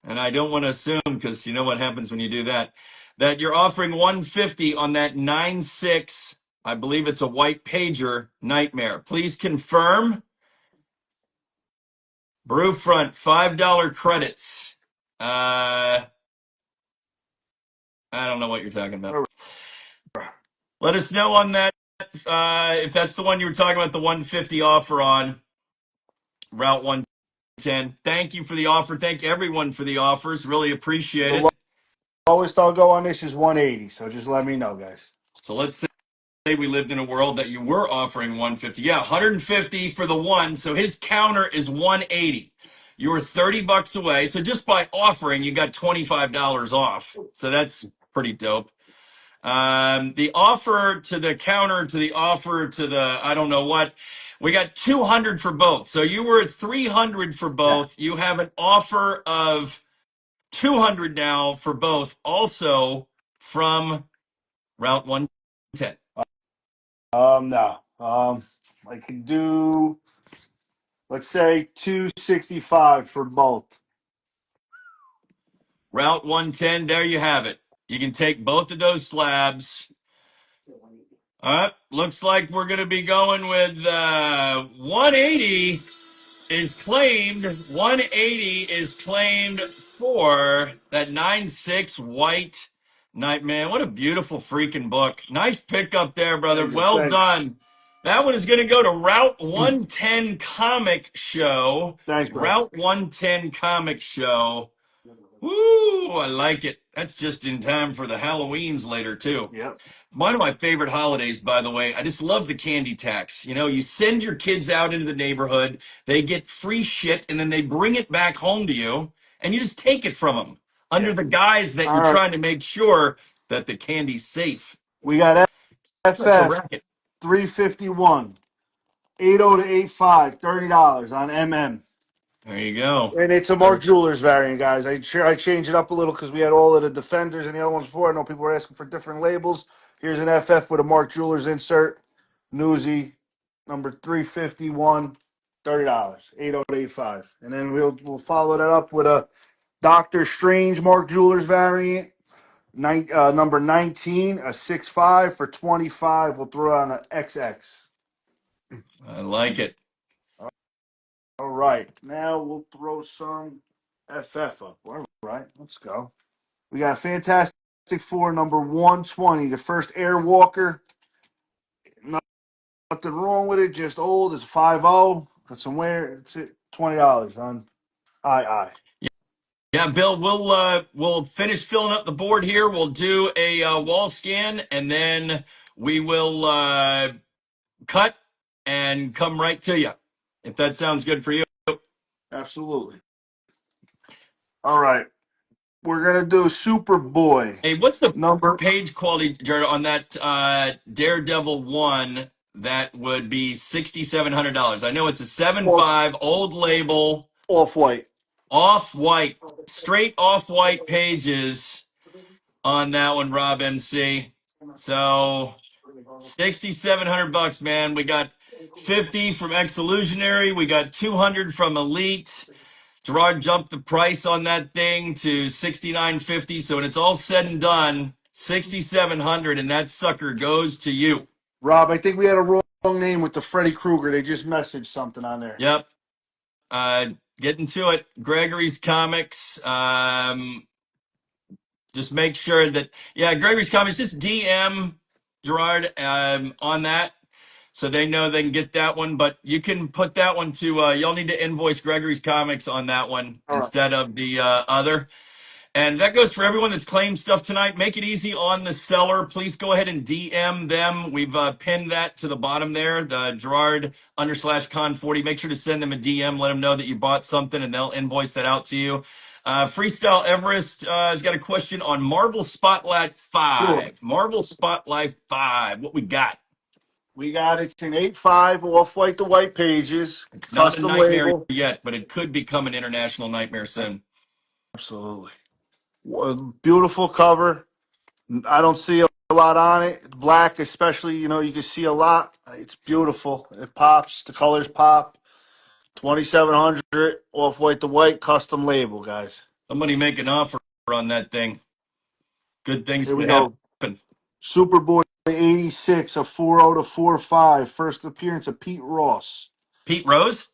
and I don't want to assume because you know what happens when you do that, that you're offering 150 on that 9.6, I believe it's a white pager Nightmare. Please confirm. Brewfront, $5 credits. I don't know what you're talking about. Let us know on that if that's the one you were talking about, the 150 offer on Route 110. Thank you for the offer. Thank everyone for the offers. Really appreciate it. Lowest I'll go on this is 180. So just let me know, guys. So let's say we lived in a world that you were offering 150. Yeah, 150 for the one. So his counter is 180. You were $30 away. So just by offering, you got $25 off. So that's pretty dope. The offer to the counter to the offer to the I don't know what, we got 200 for both. So you were at 300 for both. You have an offer of 200 now for both, also from Route 110. No. I could do, let's say 265 for both. Route 110, there you have it. You can take both of those slabs. All right, looks like we're going to be going with 180 is claimed. 180 is claimed for that 9.6 white Nightmare. What a beautiful freaking book. Nice pickup there, brother. Well done. That one is going to go to Route 110 Comic Show. Thanks, bro. Route 110 Comic Show. Woo, I like it. That's just in time for the Halloweens later, too. Yep. One of my favorite holidays, by the way, I just love the candy tax. You know, you send your kids out into the neighborhood, they get free shit, and then they bring it back home to you, and you just take it from them under the guise that you're trying to make sure that the candy's safe. We got Such a FF racket. 351, 80 to 85, $30 on MM. There you go. And it's a Mark Jewelers variant, guys. I changed it up a little because we had all of the Defenders and the other ones before. I know people were asking for different labels. Here's an FF with a Mark Jewelers insert. Newsy, number 351, $30, 80 to 85. And then we'll follow that up with a Doctor Strange Mark Jewelers variant. Number 19, a 6.5 for 25. We'll throw on an XX. I like it. All right, now we'll throw some FF up. All right, let's go. We got Fantastic Four number 120, the first Airwalker. Nothing wrong with it, just old. It's 5.0. Got some wear. It's $20 on II. Yeah, Bill, we'll finish filling up the board here. We'll do a wall scan, and then we will cut and come right to you, if that sounds good for you. Absolutely. All right. We're going to do Superboy. Hey, what's the number page quality, Jared, on that Daredevil 1? That would be $6,700. I know it's a 7.5 old label. Off-white. Off-white. Straight off-white pages on that one, Rob MC. So $6,700, man. We got 50 from Ex-Illusionary. We got 200 from Elite. Gerard jumped the price on that thing to $6,950. So when it's all said and done, $6,700, and that sucker goes to you. Rob, I think we had a wrong name with the Freddy Krueger. They just messaged something on there. Yep. Getting to it. Gregory's Comics. Just make sure that, Gregory's Comics, just DM Gerard on that so they know they can get that one. But you can put that one to, you'll need to invoice Gregory's Comics on that one instead of the other. And that goes for everyone that's claimed stuff tonight. Make it easy on the seller. Please go ahead and DM them. We've pinned that to the bottom there, the Gerard_Con40. Make sure to send them a DM. Let them know that you bought something, and they'll invoice that out to you. Freestyle Everest has got a question on Marvel Spotlight 5. Sure. Marvel Spotlight 5. What we got? We got it's an 8.5 off-white to white pages. It's not a Custom nightmare label. yet, but it could become an international nightmare soon. Absolutely. Beautiful cover. I don't see a lot on it. Black, especially, you can see a lot. It's beautiful. It pops. The colors pop. 2,700 off white to white, custom label, guys. Somebody make an offer on that thing. Good things Here we could go. happen. Superboy 86, a 4.0 to 4.5. First appearance of Pete Ross. Pete Rose?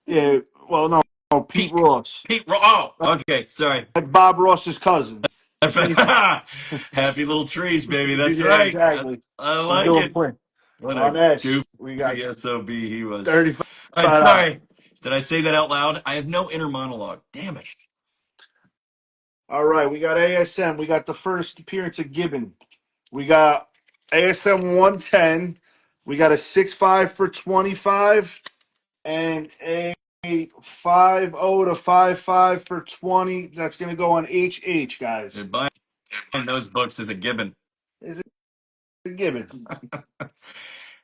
Yeah, well, no, Pete Pete. Ross. Oh, okay. Sorry. Like Bob Ross's cousin. Happy little trees, baby. That's Yeah, right. exactly. I We're like doing it. print. What On a S, we got goofy SOB he was. $35. All right, sorry. Did I say that out loud? I have no inner monologue. Damn it. All right, we got ASM. We got the first appearance of Gibbon. We got ASM 110. We got a 6.5 for 25 and a 5.0 to 5.5 for 20. That's going to go on HH, guys. They're buying those books as a gibbon. Is it a Gibbon?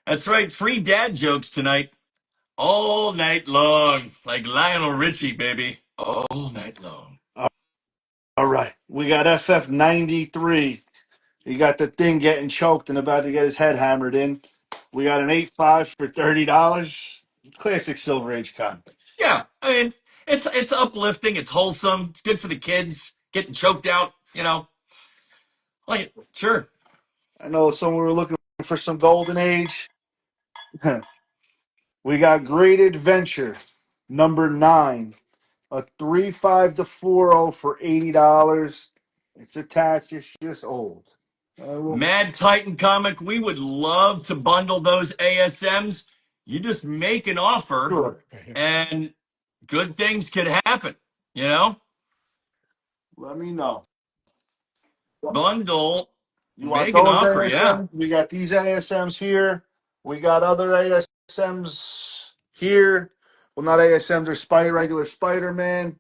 That's right. Free dad jokes tonight. All night long. Like Lionel Richie, baby. All night long. All right, we got FF 93. He got the thing getting choked and about to get his head hammered in. We got an 8.5 for $30. Classic Silver Age comic. Yeah, I mean, it's uplifting. It's wholesome. It's good for the kids getting choked out. Like sure. I know someone were looking for some Golden Age. We got Great Adventure, number 9. A 3.5 to 4.0 for $80. It's attached. It's just old. Mad Titan comic. We would love to bundle those ASMs. You just make an offer, Sure. and good things could happen. You know, Let me know. bundle. You want Make an those offer, ASMs? yeah. We got these ASMs here. We got other ASMs here. Well, not ASMs, they're regular Spider-Man.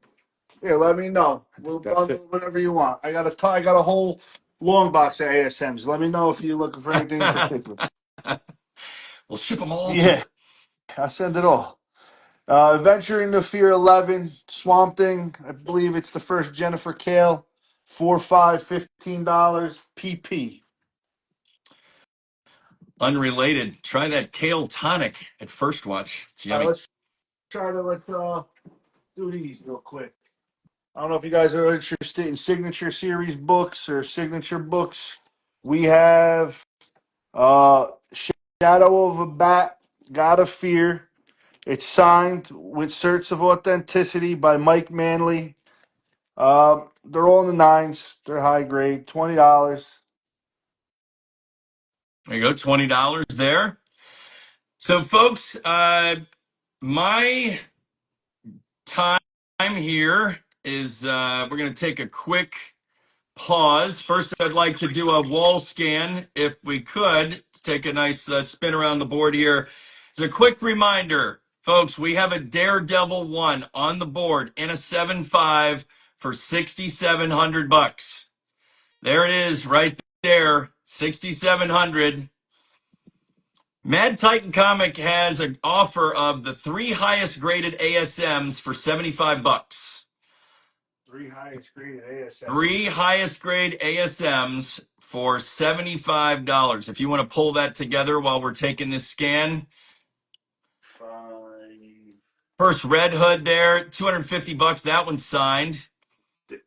Yeah, let me know. We'll That's bundle it. whatever you want. I got a whole long box of ASMs. Let me know if you're looking for anything in particular. We'll ship them all. Yeah, I'll send it all. Adventure into Fear 11, Swamp Thing. I believe it's the first Jennifer Kale. 4.5, $15 PP. Unrelated. Try that kale tonic at first watch. It's All right, yummy. let's do these real quick. I don't know if you guys are interested in signature series books or signature books. We have Shadow of a Bat, God of Fear. It's signed with Certs of Authenticity by Mike Manley. They're all in the 9s. They're high grade, $20. There you go, $20 there. So, folks, my time here is we're going to take a quick pause. First, I'd like to do a wall scan if we could. Let's take a nice spin around the board here. As a quick reminder, folks, we have a Daredevil 1 on the board in a 7.5 for $6,700. There it is right there, $6,700. Mad Titan Comic has an offer of the 3 highest graded ASMs for $75. 3 highest graded ASMs. 3 highest grade ASMs for $75. If you want to pull that together while we're taking this scan. 5. First Red Hood there, $250. That one's signed. The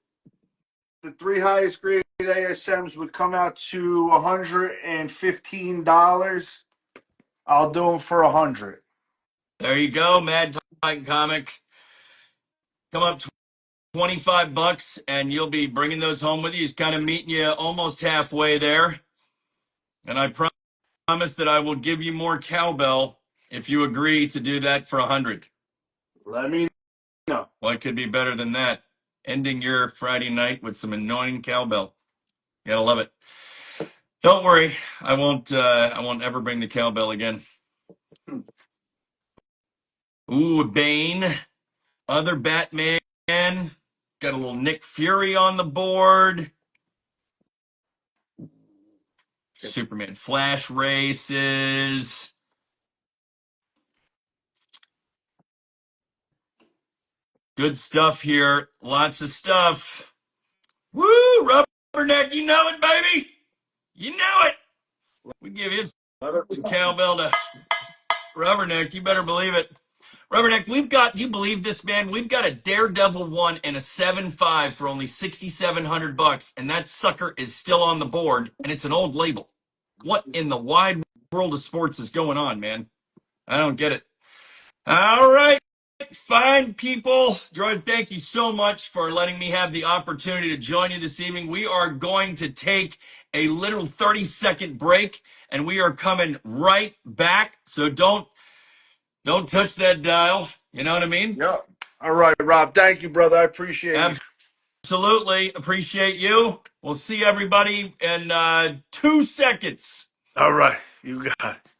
3 highest graded ASMs would come out to $115. I'll do them for $100. There you go, Mad Titan Comic. Come up $25 and you'll be bringing those home with you. He's kind of meeting you almost halfway there. And I promise that I will give you more cowbell if you agree to do that for $100. Let me know. What could be better than that? Ending your Friday night with some annoying cowbell. You gotta love it. Don't worry, I won't ever bring the cowbell again. Ooh, Bane. Other Batman. Got a little Nick Fury on the board. Superman Flash races. Good stuff here. Lots of stuff. Woo, Rubberneck, you know it, baby. You know it. We give him some cowbell to Rubberneck. You better believe it. Rubberneck, we've got, you believe this, man? We've got a Daredevil 1 and a 7.5 for only $6,700, and that sucker is still on the board, and it's an old label. What in the wide world of sports is going on, man? I don't get it. All right, fine people. Jordan, thank you so much for letting me have the opportunity to join you this evening. We are going to take a little 30-second break, and we are coming right back. So don't touch that dial. You know what I mean? Yeah. All right, Rob. Thank you, brother. I appreciate it. Absolutely. Appreciate you. We'll see everybody in 2 seconds. All right. You got it.